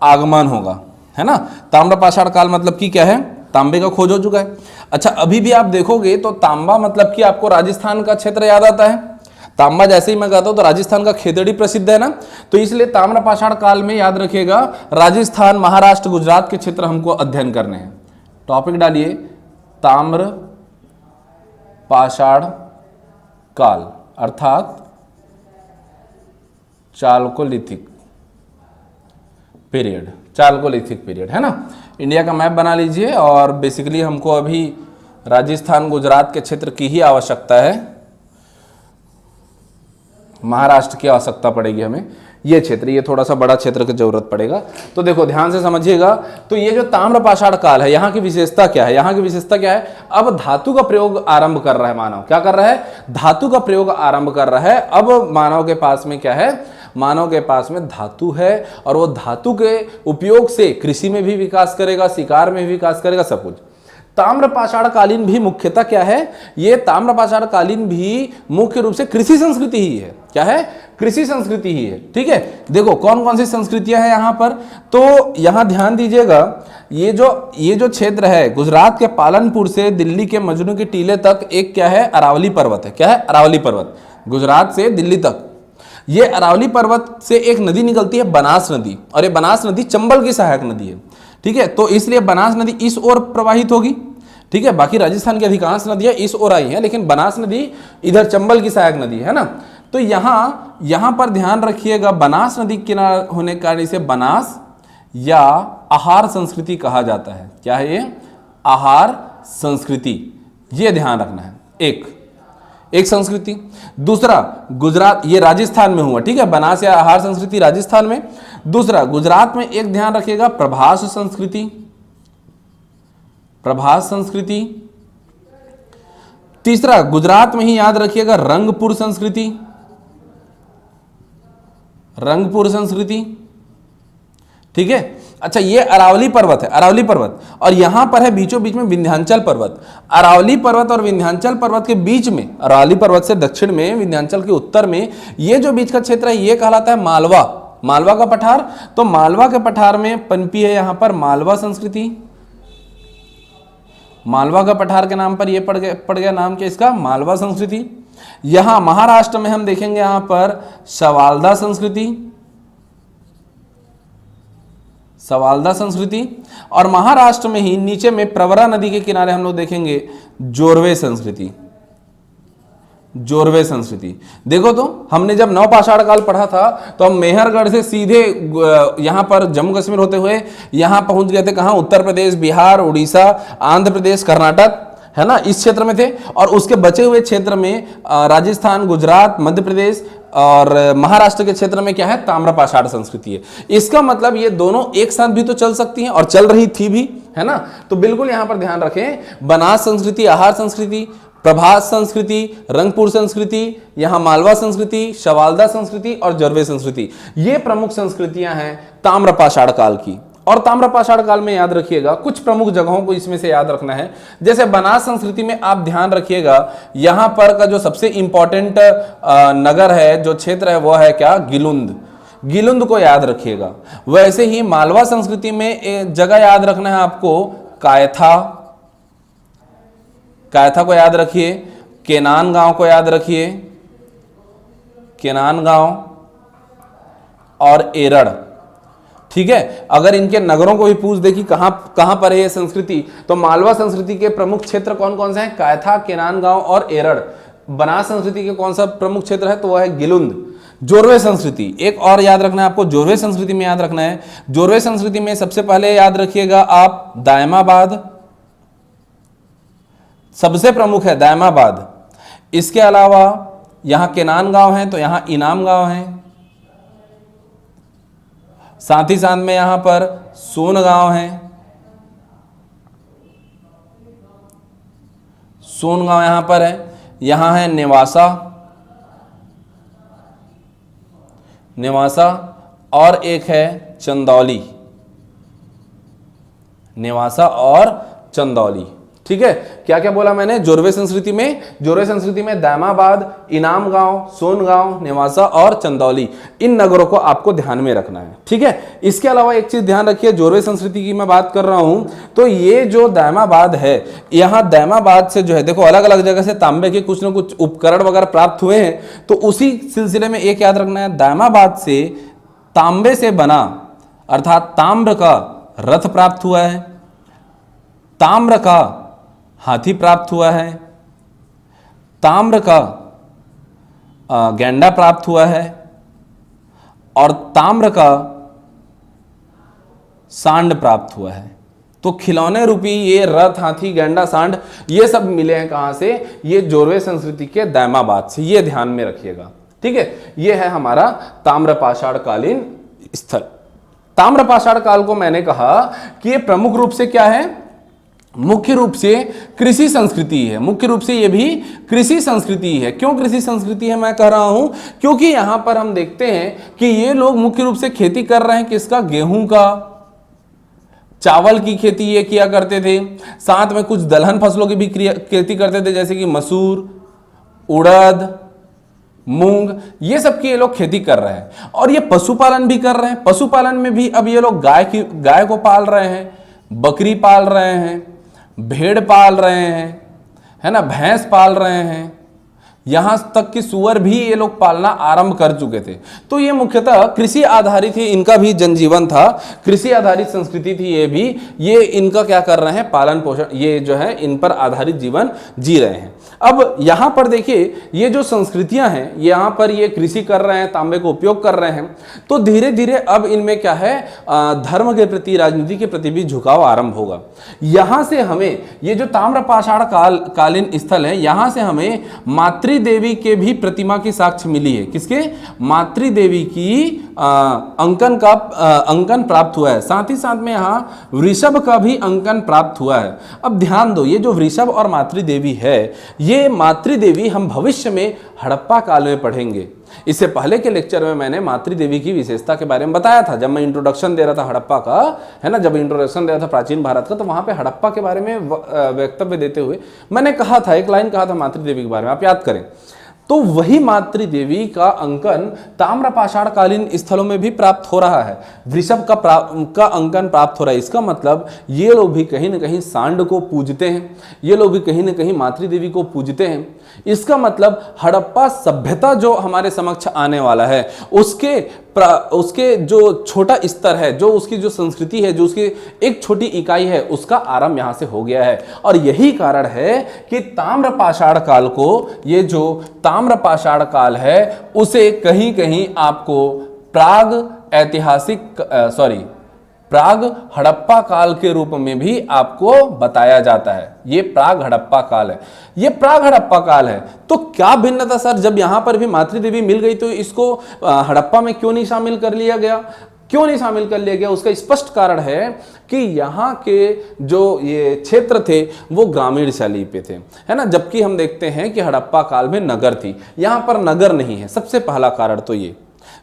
आगमन होगा, है ना। ताम्रपाषाण काल मतलब कि क्या है? तांबे का खोज हो चुका है। अच्छा अभी भी आप देखोगे तो तांबा मतलब कि आपको राजस्थान का क्षेत्र याद आता है। तांबा जैसे ही मैं कहता हूं तो राजस्थान का खेतड़ी प्रसिद्ध है ना, तो इसलिए ताम्रपाषाण काल में याद रखिएगा राजस्थान, महाराष्ट्र, गुजरात के क्षेत्र हमको अध्ययन करने हैं। टॉपिक डालिए ताम्रपाषाण काल अर्थात चालकोलिथिक पीरियड, चालकोलिथिक पीरियड, है ना। इंडिया का मैप बना लीजिए, और बेसिकली हमको अभी राजस्थान, गुजरात के क्षेत्र की ही आवश्यकता है, महाराष्ट्र की आवश्यकता पड़ेगी हमें। ये क्षेत्र, ये थोड़ा सा बड़ा क्षेत्र की जरूरत पड़ेगा। तो देखो ध्यान से समझिएगा। तो ये जो ताम्रपाषाण काल है, यहाँ की विशेषता क्या है? यहाँ की विशेषता क्या है? अब धातु का प्रयोग आरंभ कर रहा है मानव। क्या कर रहा है? धातु का प्रयोग आरंभ कर रहा है। अब मानव के पास में क्या है? मानव के पास में धातु है, और वो धातु के उपयोग से कृषि में भी विकास करेगा, शिकार में भी विकास करेगा, सब कुछ। ताम्रपाषाण कालीन भी मुख्यतः क्या है? ये ताम्रपाषाण कालीन भी मुख्य रूप से कृषि संस्कृति ही है। क्या है? कृषि संस्कृति ही है, ठीक है। देखो कौन कौन सी संस्कृतियां हैं यहाँ पर, तो यहाँ ध्यान दीजिएगा। ये जो क्षेत्र है गुजरात के पालनपुर से दिल्ली के मजनू की टीले तक एक क्या है? अरावली पर्वत है। क्या है? अरावली पर्वत। गुजरात से दिल्ली तक ये अरावली पर्वत से एक नदी निकलती है, बनास नदी, और ये बनास नदी चंबल की सहायक नदी है, ठीक है। तो इसलिए बनास नदी इस ओर प्रवाहित होगी, ठीक है। बाकी राजस्थान की अधिकांश नदियां इस ओर आई हैं, लेकिन बनास नदी इधर चंबल की सहायक नदी है ना। तो यहां पर ध्यान रखिएगा, बनास नदी के किनारे होने के कारण इसे बनास या आहार संस्कृति कहा जाता है। क्या है ये? आहार संस्कृति, ये ध्यान रखना है। एक संस्कृति। दूसरा, गुजरात, ये राजस्थान में हुआ, ठीक है, बनास या आहार संस्कृति राजस्थान में। दूसरा, गुजरात में एक ध्यान रखिएगा, प्रभास संस्कृति, प्रभास संस्कृति। तीसरा, गुजरात में ही याद रखिएगा, रंगपुर संस्कृति, रंगपुर संस्कृति, ठीक है। अच्छा, ये अरावली पर्वत है, अरावली पर्वत, और यहां पर है बीचों बीच में विंध्याचल पर्वत। अरावली पर्वत और विंध्याचल पर्वत के बीच में, अरावली पर्वत से दक्षिण में, विंध्याचल के उत्तर में, ये जो बीच का क्षेत्र है ये कहलाता है मालवा, मालवा का पठार। तो मालवा के पठार में पनपी है यहां पर मालवा संस्कृति, मालवा का पठार के नाम पर ये पड़ गया नाम क्या इसका? मालवा संस्कृति। यहां महाराष्ट्र में हम देखेंगे यहां पर सवाल्दा संस्कृति, सवाल्दा संस्कृति, और महाराष्ट्र में ही नीचे में प्रवरा नदी के किनारे हम लोग देखेंगे जोरवे संस्कृति, जोरवे संस्कृति। देखो तो हमने जब नवपाषाण काल पढ़ा था तो हम मेहरगढ़ से सीधे यहां पर जम्मू कश्मीर होते हुए यहां पहुंच गए थे, कहां? उत्तर प्रदेश, बिहार, उड़ीसा, आंध्र प्रदेश, कर्नाटक, है ना, इस क्षेत्र में थे। और उसके बचे हुए क्षेत्र में राजस्थान, गुजरात, मध्य प्रदेश और महाराष्ट्र के क्षेत्र में क्या है? ताम्रपाषाण संस्कृति है। इसका मतलब ये दोनों एक साथ भी तो चल सकती हैं और चल रही थी भी, है ना। तो बिल्कुल यहां पर ध्यान रखें, बनास संस्कृति, आहार संस्कृति, प्रभास संस्कृति, रंगपुर संस्कृति, यहां मालवा संस्कृति, शवाल्दा संस्कृति और जोरवे संस्कृति, ये प्रमुख संस्कृतियां हैं ताम्रपाषाण काल की। और ताम्रपाषाण काल में याद रखिएगा कुछ प्रमुख जगहों को इसमें से याद रखना है। जैसे बनास संस्कृति में आप ध्यान रखिएगा, यहां पर का जो सबसे इंपॉर्टेंट नगर है, जो क्षेत्र है, वो है क्या? गिलुंद, गिलुंद को याद रखिएगा। वैसे ही मालवा संस्कृति में एक जगह याद रखना है आपको, कायथा, कायथा को याद रखिए। केनान गांव को याद रखिए, केनान गांव और एरड़, ठीक है। अगर इनके नगरों को भी पूछ दे कि कहां पर है ये संस्कृति, तो मालवा संस्कृति के प्रमुख क्षेत्र कौन कौन से हैं? कायथा, केनान गांव और एरड़। बनास संस्कृति के कौन सा प्रमुख क्षेत्र है? तो वह है गिलुंद। जोरवे संस्कृति, एक और याद रखना है आपको, जोरवे संस्कृति में याद रखना है, जोरवे संस्कृति में सबसे पहले याद रखिएगा आप दायमाबाद, सबसे प्रमुख है दायमाबाद। इसके अलावा यहां केनान गांव है तो यहां इनाम गांव है, साथ ही साथ में यहां पर सोन गांव है, सोन गांव यहां पर है। यहां है नेवासा, नेवासा, और एक है चंदौली, नेवासा और चंदौली, ठीक है। क्या क्या बोला मैंने? जोरवे संस्कृति में, जोरवे संस्कृति में दायमाबाद, इनाम गांव, सोन गांव, नेवासा और चंदौली, इन नगरों को आपको ध्यान में रखना है, ठीक है। इसके अलावा एक चीज ध्यान रखिए, जोरवे संस्कृति की मैं बात कर रहा हूं तो ये जो दायमाबाद है, यहां दायमाबाद से जो है देखो अलग अलग जगह से तांबे के कुछ न कुछ उपकरण वगैरह प्राप्त हुए हैं। तो उसी सिलसिले में एक याद रखना है, दायमाबाद से तांबे से बना अर्थात ताम्र का रथ प्राप्त हुआ है, ताम्र का हाथी प्राप्त हुआ है, ताम्र का गैंडा प्राप्त हुआ है, और ताम्र का सांड प्राप्त हुआ है। तो खिलौने रूपी ये रथ, हाथी, गैंडा, सांड, ये सब मिले हैं कहां से? ये जोरवे संस्कृति के दायमाबाद से, ये ध्यान में रखिएगा, ठीक है। ये है हमारा ताम्रपाषाण कालीन स्थल। ताम्रपाषाण काल को मैंने कहा कि ये प्रमुख रूप से क्या है? मुख्य रूप से कृषि संस्कृति है, मुख्य रूप से ये भी कृषि संस्कृति है। क्यों कृषि संस्कृति है मैं कह रहा हूं? क्योंकि यहां पर हम देखते हैं कि ये लोग मुख्य रूप से खेती कर रहे हैं किसका? गेहूं का, चावल की खेती ये किया करते थे, साथ में कुछ दलहन फसलों की भी खेती करते थे, जैसे कि मसूर, उड़द, मूंग, ये सब की ये लोग खेती कर रहे हैं। और ये पशुपालन भी कर रहे हैं। पशुपालन में भी अब ये लोग गाय को पाल रहे हैं, बकरी पाल रहे हैं, भेड़ पाल रहे हैं, है ना, भैंस पाल रहे हैं, यहां तक कि सुअर भी ये लोग पालना आरंभ कर चुके थे। तो ये मुख्यतः कृषि आधारित ही इनका भी जनजीवन था, कृषि आधारित संस्कृति थी ये भी। ये इनका क्या कर रहे हैं, पालन पोषण, ये जो है इन पर आधारित जीवन जी रहे हैं। अब यहां पर देखिए ये जो संस्कृतियां हैं, यहां पर ये कृषि कर रहे हैं, तांबे को उपयोग कर रहे हैं, तो धीरे धीरे अब इनमें क्या है, धर्म के प्रति, राजनीति के प्रति भी झुकाव आरंभ होगा। यहां से हमें ये जो ताम्रपाषाण कालीन स्थल है, यहां से हमें मातृ देवी के भी प्रतिमा की साक्ष्य मिली है। किसके, मातृ देवी की अंकन प्राप्त हुआ है। साथ ही साथ में यहाँ वृषभ का भी अंकन प्राप्त हुआ है। अब ध्यान दो, ये जो वृषभ और मातृ देवी है, ये मातृ देवी हम भविष्य में हड़प्पा काल में पढ़ेंगे। इससे पहले के लेक्चर में मैंने मातृ देवी की विशेषता के बारे में बताया था, जब मैं इंट्रोडक्शन दे रहा था हड़प्पा का, है ना, जब इंट्रोडक्शन दे रहा था प्राचीन भारत का, तो वहां पे हड़प्पा के बारे में वक्तव्य देते हुए मैंने कहा था, एक लाइन कहा था मातृ देवी के बारे में, आप याद करें। तो वही मातृ देवी का अंकन ताम्रपाषाण कालीन स्थलों में भी प्राप्त हो रहा है, वृषभ का अंकन प्राप्त हो रहा है। इसका मतलब ये लोग भी कहीं ना कहीं सांड को पूजते हैं, ये लोग भी कहीं ना कहीं मातृ देवी को पूजते हैं। इसका मतलब हड़प्पा सभ्यता जो हमारे समक्ष आने वाला है, उसके जो छोटा स्तर है, जो उसकी जो संस्कृति है, जो उसकी एक छोटी इकाई है, उसका आरंभ यहां से हो गया है। और यही कारण है कि ताम्रपाषाण काल को, ये जो ताम्रपाषाण काल है, उसे कहीं कहीं आपको प्राग हड़प्पा काल के रूप में भी आपको बताया जाता है। ये प्राग हड़प्पा काल है, ये प्राग हड़प्पा काल है। तो क्या भिन्नता सर, जब यहां पर भी मातृ देवी मिल गई तो इसको हड़प्पा में क्यों नहीं शामिल कर लिया गया, क्यों नहीं शामिल कर लिया गया? उसका स्पष्ट कारण है कि यहाँ के जो ये क्षेत्र थे वो ग्रामीण शैली पे थे, है ना, जबकि हम देखते हैं कि हड़प्पा काल में नगर थी, यहाँ पर नगर नहीं है। सबसे पहला कारण तो ये,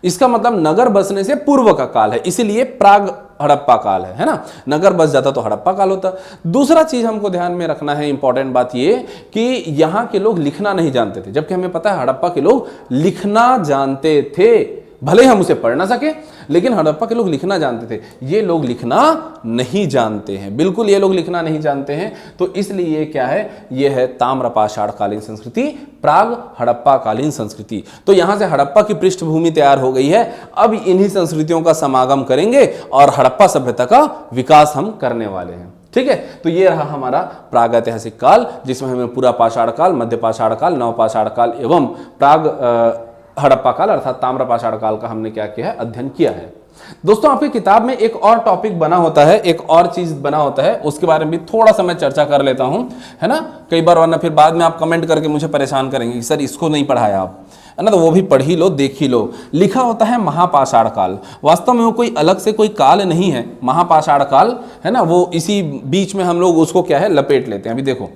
इसका मतलब नगर बसने से पूर्व का काल है, इसीलिए प्राग हड़प्पा काल है ना, नगर बस जाता तो हड़प्पा काल होता। दूसरा चीज हमको ध्यान में रखना है, इंपॉर्टेंट बात ये कि यहाँ के लोग लिखना नहीं जानते थे, जबकि हमें पता है हड़प्पा के लोग लिखना जानते थे, भले हम उसे पढ़ ना सके, लेकिन हड़प्पा के लोग लिखना जानते थे। ये लोग लिखना नहीं जानते हैं, बिल्कुल ये लोग लिखना नहीं जानते हैं। तो इसलिए ये क्या है, ये है ताम्रपाषाण कालीन संस्कृति, प्राग हड़प्पा कालीन संस्कृति। तो यहां से हड़प्पा की पृष्ठभूमि तैयार हो गई है। अब इन्हीं संस्कृतियों का समागम करेंगे और हड़प्पा सभ्यता का विकास हम करने वाले हैं। ठीक है, तो ये रहा हमारा प्रागैतिहासिक काल, जिसमें हमें पूरा पाषाण काल, मध्य पाषाण काल, नवपाषाण काल एवं प्राग हड़प्पा काल अर्थात ताम्रपाषाण काल का हमने क्या किया है, अध्ययन किया है। दोस्तों आपकी किताब में एक और टॉपिक बना होता है, एक और चीज बना होता है, उसके बारे में भी थोड़ा सा मैं चर्चा कर लेता हूं, है ना, कई बार, वरना फिर बाद में आप कमेंट करके मुझे परेशान करेंगे कि सर इसको नहीं पढ़ाया आप, है ना, तो वो भी पढ़ ही लो, देख ही लो। लिखा होता है महापाषाण काल, वास्तव में वो कोई अलग से कोई काल नहीं है, महापाषाण काल, है ना, वो इसी बीच में हम लोग उसको क्या है, लपेट लेते हैं। अभी देखो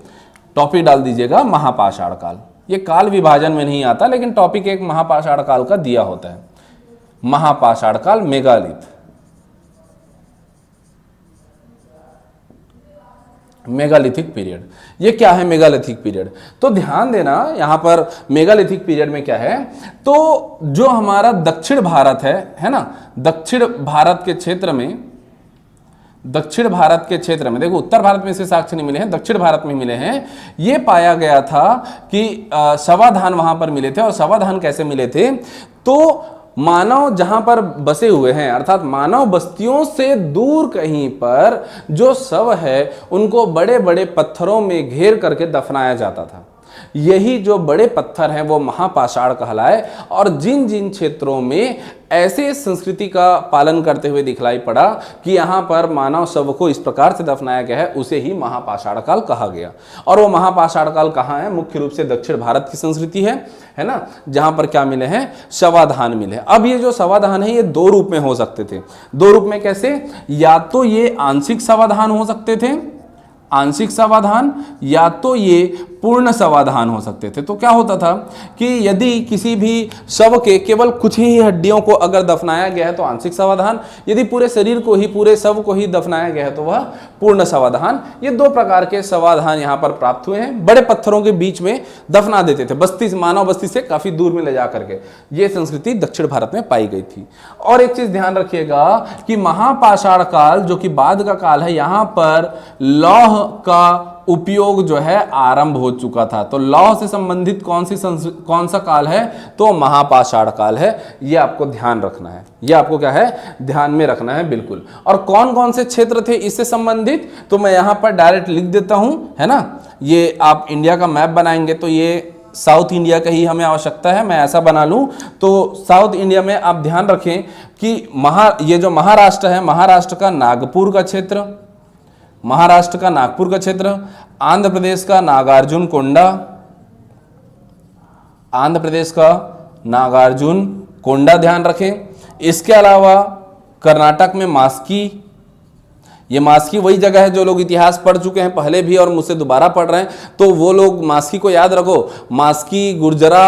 टॉपिक डाल दीजिएगा महापाषाण काल, ये काल विभाजन में नहीं आता, लेकिन टॉपिक एक महापाषाण काल का दिया होता है। महापाषाण काल, मेगालिथ, मेगालिथिक पीरियड, ये क्या है मेगालिथिक पीरियड? तो ध्यान देना यहां पर मेगालिथिक पीरियड में क्या है, तो जो हमारा दक्षिण भारत है ना, दक्षिण भारत के क्षेत्र में, देखो उत्तर भारत में से साक्ष्य नहीं मिले हैं, दक्षिण भारत में मिले हैं। ये पाया गया था कि शवाधान वहां पर मिले थे। और शवाधान कैसे मिले थे, तो मानव जहां पर बसे हुए हैं, अर्थात मानव बस्तियों से दूर कहीं पर जो शव है उनको बड़े बड़े पत्थरों में घेर करके दफनाया जाता था। यही जो बड़े पत्थर हैं वो महापाषाण कहलाए। और जिन जिन क्षेत्रों में ऐसे संस्कृति का पालन करते हुए दिखलाई पड़ा कि यहाँ पर मानव शव को इस प्रकार से दफनाया गया है, उसे ही महापाषाण काल कहा गया। और वो महापाषाण काल कहाँ है, मुख्य रूप से दक्षिण भारत की संस्कृति है ना, जहां पर क्या मिले हैं, शवाधान मिले। अब ये जो शवाधान है ये दो रूप में हो सकते थे। दो रूप में कैसे, या तो ये आंशिक शवाधान हो सकते थे, आंशिक समाधान, या तो ये पूर्ण समाधान हो सकते थे। तो क्या होता था कि यदि किसी भी शव के केवल कुछ ही हड्डियों को अगर दफनाया गया है तो आंशिक समाधान, यदि पूरे शरीर को ही, पूरे शव को ही दफनाया गया है तो वह पूर्ण समाधान। ये दो प्रकार के समाधान यहाँ पर प्राप्त हुए हैं। बड़े पत्थरों के बीच में दफना देते थे, बस्ती, मानव बस्ती से काफी दूर में ले जा करके। ये संस्कृति दक्षिण भारत में पाई गई थी। और एक चीज ध्यान रखिएगा कि महापाषाण काल जो कि बाद का काल है, यहाँ पर लौह का उपयोग जो है आरंभ हो चुका था। तो लौह से संबंधित कौन सा काल है, तो महापाषाण काल है। ये आपको ध्यान रखना है, ये आपको क्या है ध्यान में रखना है बिल्कुल। और कौन कौन से क्षेत्र थे इससे संबंधित, तो मैं यहां पर डायरेक्ट लिख देता हूं, है ना। ये आप इंडिया का मैप बनाएंगे तो ये साउथ इंडिया का ही हमें आवश्यकता है, मैं ऐसा बना लूं। तो साउथ इंडिया में आप ध्यान रखें कि ये जो महाराष्ट्र है, महाराष्ट्र का नागपुर का क्षेत्र, महाराष्ट्र का नागपुर का क्षेत्र, आंध्र प्रदेश का नागार्जुन कोंडा, आंध्र प्रदेश का नागार्जुन कोंडा ध्यान रखें। इसके अलावा कर्नाटक में मास्की, ये मास्की वही जगह है जो लोग इतिहास पढ़ चुके हैं पहले भी और मुझसे दोबारा पढ़ रहे हैं, तो वो लोग मास्की को याद रखो। मास्की, गुर्जरा,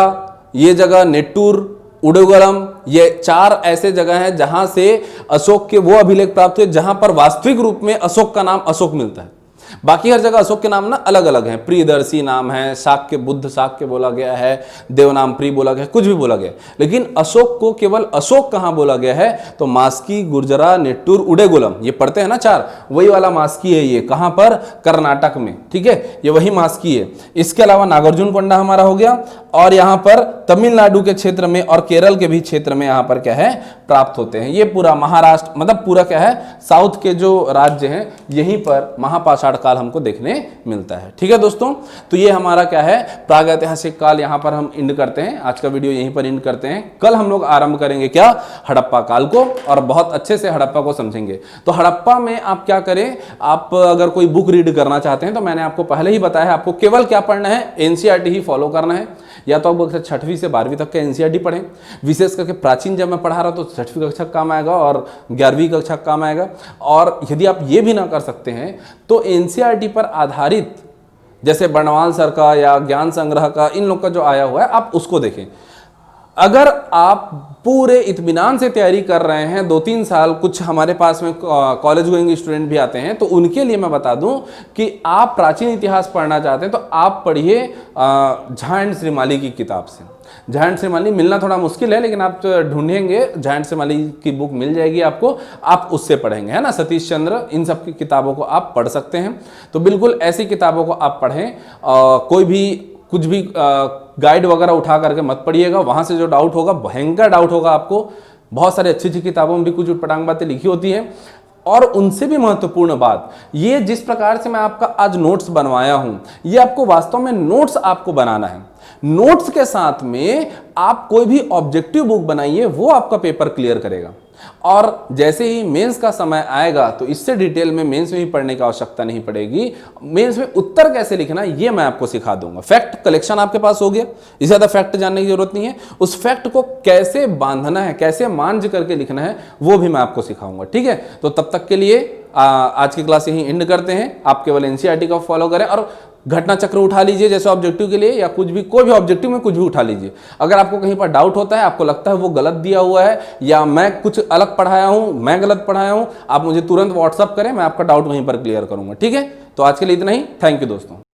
ये जगह, नेट्टूर, उडुगलम, ये 4 ऐसे जगह हैं जहां से अशोक के वो अभिलेख प्राप्त हुए जहां पर वास्तविक रूप में अशोक का नाम अशोक मिलता है। बाकी हर जगह अशोक के नाम ना अलग अलग हैं, प्रियदर्शी नाम है, शाक्य, बुद्ध शाक्य बोला गया है, देवनामप्री बोला गया है, कुछ भी बोला गया है, लेकिन अशोक को केवल अशोक कहां बोला गया है, तो मास्की, गुर्जरा, नेट्टूर, उडेगुलम, ये पढ़ते हैं ना 4, वही वाला मास्की है। ये कहां पर, कर्नाटक में, ठीक है, ये वही मास्की है। इसके अलावा नागार्जुन कोंडा हमारा हो गया, और यहां पर तमिलनाडु के क्षेत्र में और केरल के भी क्षेत्र में यहां पर क्या है प्राप्त होते हैं। ये पूरा महाराष्ट्र, मतलब पूरा क्या है साउथ के जो राज्य हैं यहीं पर महापाषाण काल हमको देखने मिलता है। ठीक है दोस्तों, तो ये हमारा क्या है प्रागैतिहासिक काल, यहां पर हम इंड करते हैं। आज का वीडियो यहीं पर इंड करते हैं। कल हम लोग आरंभ करेंगे क्या, हड़प्पा काल को, और बहुत अच्छे से हड़प्पा को समझेंगे। तो हड़प्पा में आप क्या करें, आप अगर कोई बुक रीड करना चाहते हैं तो मैंने आपको पहले ही बताया है, आपको केवल क्या पढ़ना है, एनसीईआरटी ही फॉलो करना है। या तो आप 6वीं से 12वीं तक का एनसीईआरटी पढ़ें, विशेष करके प्राचीन जब मैं पढ़ा रहा तो 6वीं कक्षा काम आएगा और 11वीं कक्षा काम आएगा। और यदि आप ये भी ना कर सकते हैं तो एनसीईआरटी पर आधारित जैसे बर्णवाल सर का या ज्ञान संग्रह का, इन लोग का जो आया हुआ है आप उसको देखें। अगर आप पूरे इत्मीनान से तैयारी कर रहे हैं 2-3 साल, कुछ हमारे पास में कॉलेज गोइंग स्टूडेंट भी आते हैं, तो उनके लिए मैं बता दूं कि आप प्राचीन इतिहास पढ़ना चाहते हैं तो आप पढ़िए झा एंड श्रीमाली की किताब से। झा एंड श्रीमाली मिलना थोड़ा मुश्किल है, लेकिन आप ढूंढेंगे झा एंड श्रीमाली की बुक मिल जाएगी आपको, आप उससे पढ़ेंगे, है ना। सतीश चंद्र, इन सब की किताबों को आप पढ़ सकते हैं। तो बिल्कुल ऐसी किताबों को आप पढ़ें। कोई भी कुछ भी गाइड वगैरह उठा करके मत पढ़िएगा, वहां से जो डाउट होगा भयंकर डाउट होगा आपको। बहुत सारी अच्छी अच्छी किताबों में भी कुछ उटपटांग बातें लिखी होती हैं। और उनसे भी महत्वपूर्ण बात, ये जिस प्रकार से मैं आपका आज नोट्स बनवाया हूं, ये आपको वास्तव में नोट्स आपको बनाना है। नोट्स के साथ में आप कोई भी ऑब्जेक्टिव बुक बनाइए, वो आपका पेपर क्लियर करेगा। और जैसे ही मेंस का समय आएगा तो इससे डिटेल में मेंस में ही पढ़ने की आवश्यकता नहीं पड़ेगी। मेंस में उत्तर कैसे लिखना ये मैं आपको सिखा दूंगा। फैक्ट कलेक्शन आपके पास हो गया, इससे ज्यादा फैक्ट जानने की जरूरत नहीं है। उस फैक्ट को कैसे बांधना है, कैसे मांझ करके लिखना है, वो भी मैं आपको सिखाऊंगा। ठीक है, तो तब तक के लिए आज की क्लास यहीं एंड करते हैं। आप केवल एनसीईआरटी का फॉलो करें और घटना चक्र उठा लीजिए जैसे ऑब्जेक्टिव के लिए, या कुछ भी, कोई भी ऑब्जेक्टिव में कुछ भी उठा लीजिए। अगर आपको कहीं पर डाउट होता है, आपको लगता है वो गलत दिया हुआ है या मैं कुछ अलग पढ़ाया हूं, मैं गलत पढ़ाया हूं, आप मुझे तुरंत व्हाट्सअप करें, मैं आपका डाउट वहीं पर क्लियर करूंगा। ठीक है, तो आज के लिए इतना ही। थैंक यू दोस्तों।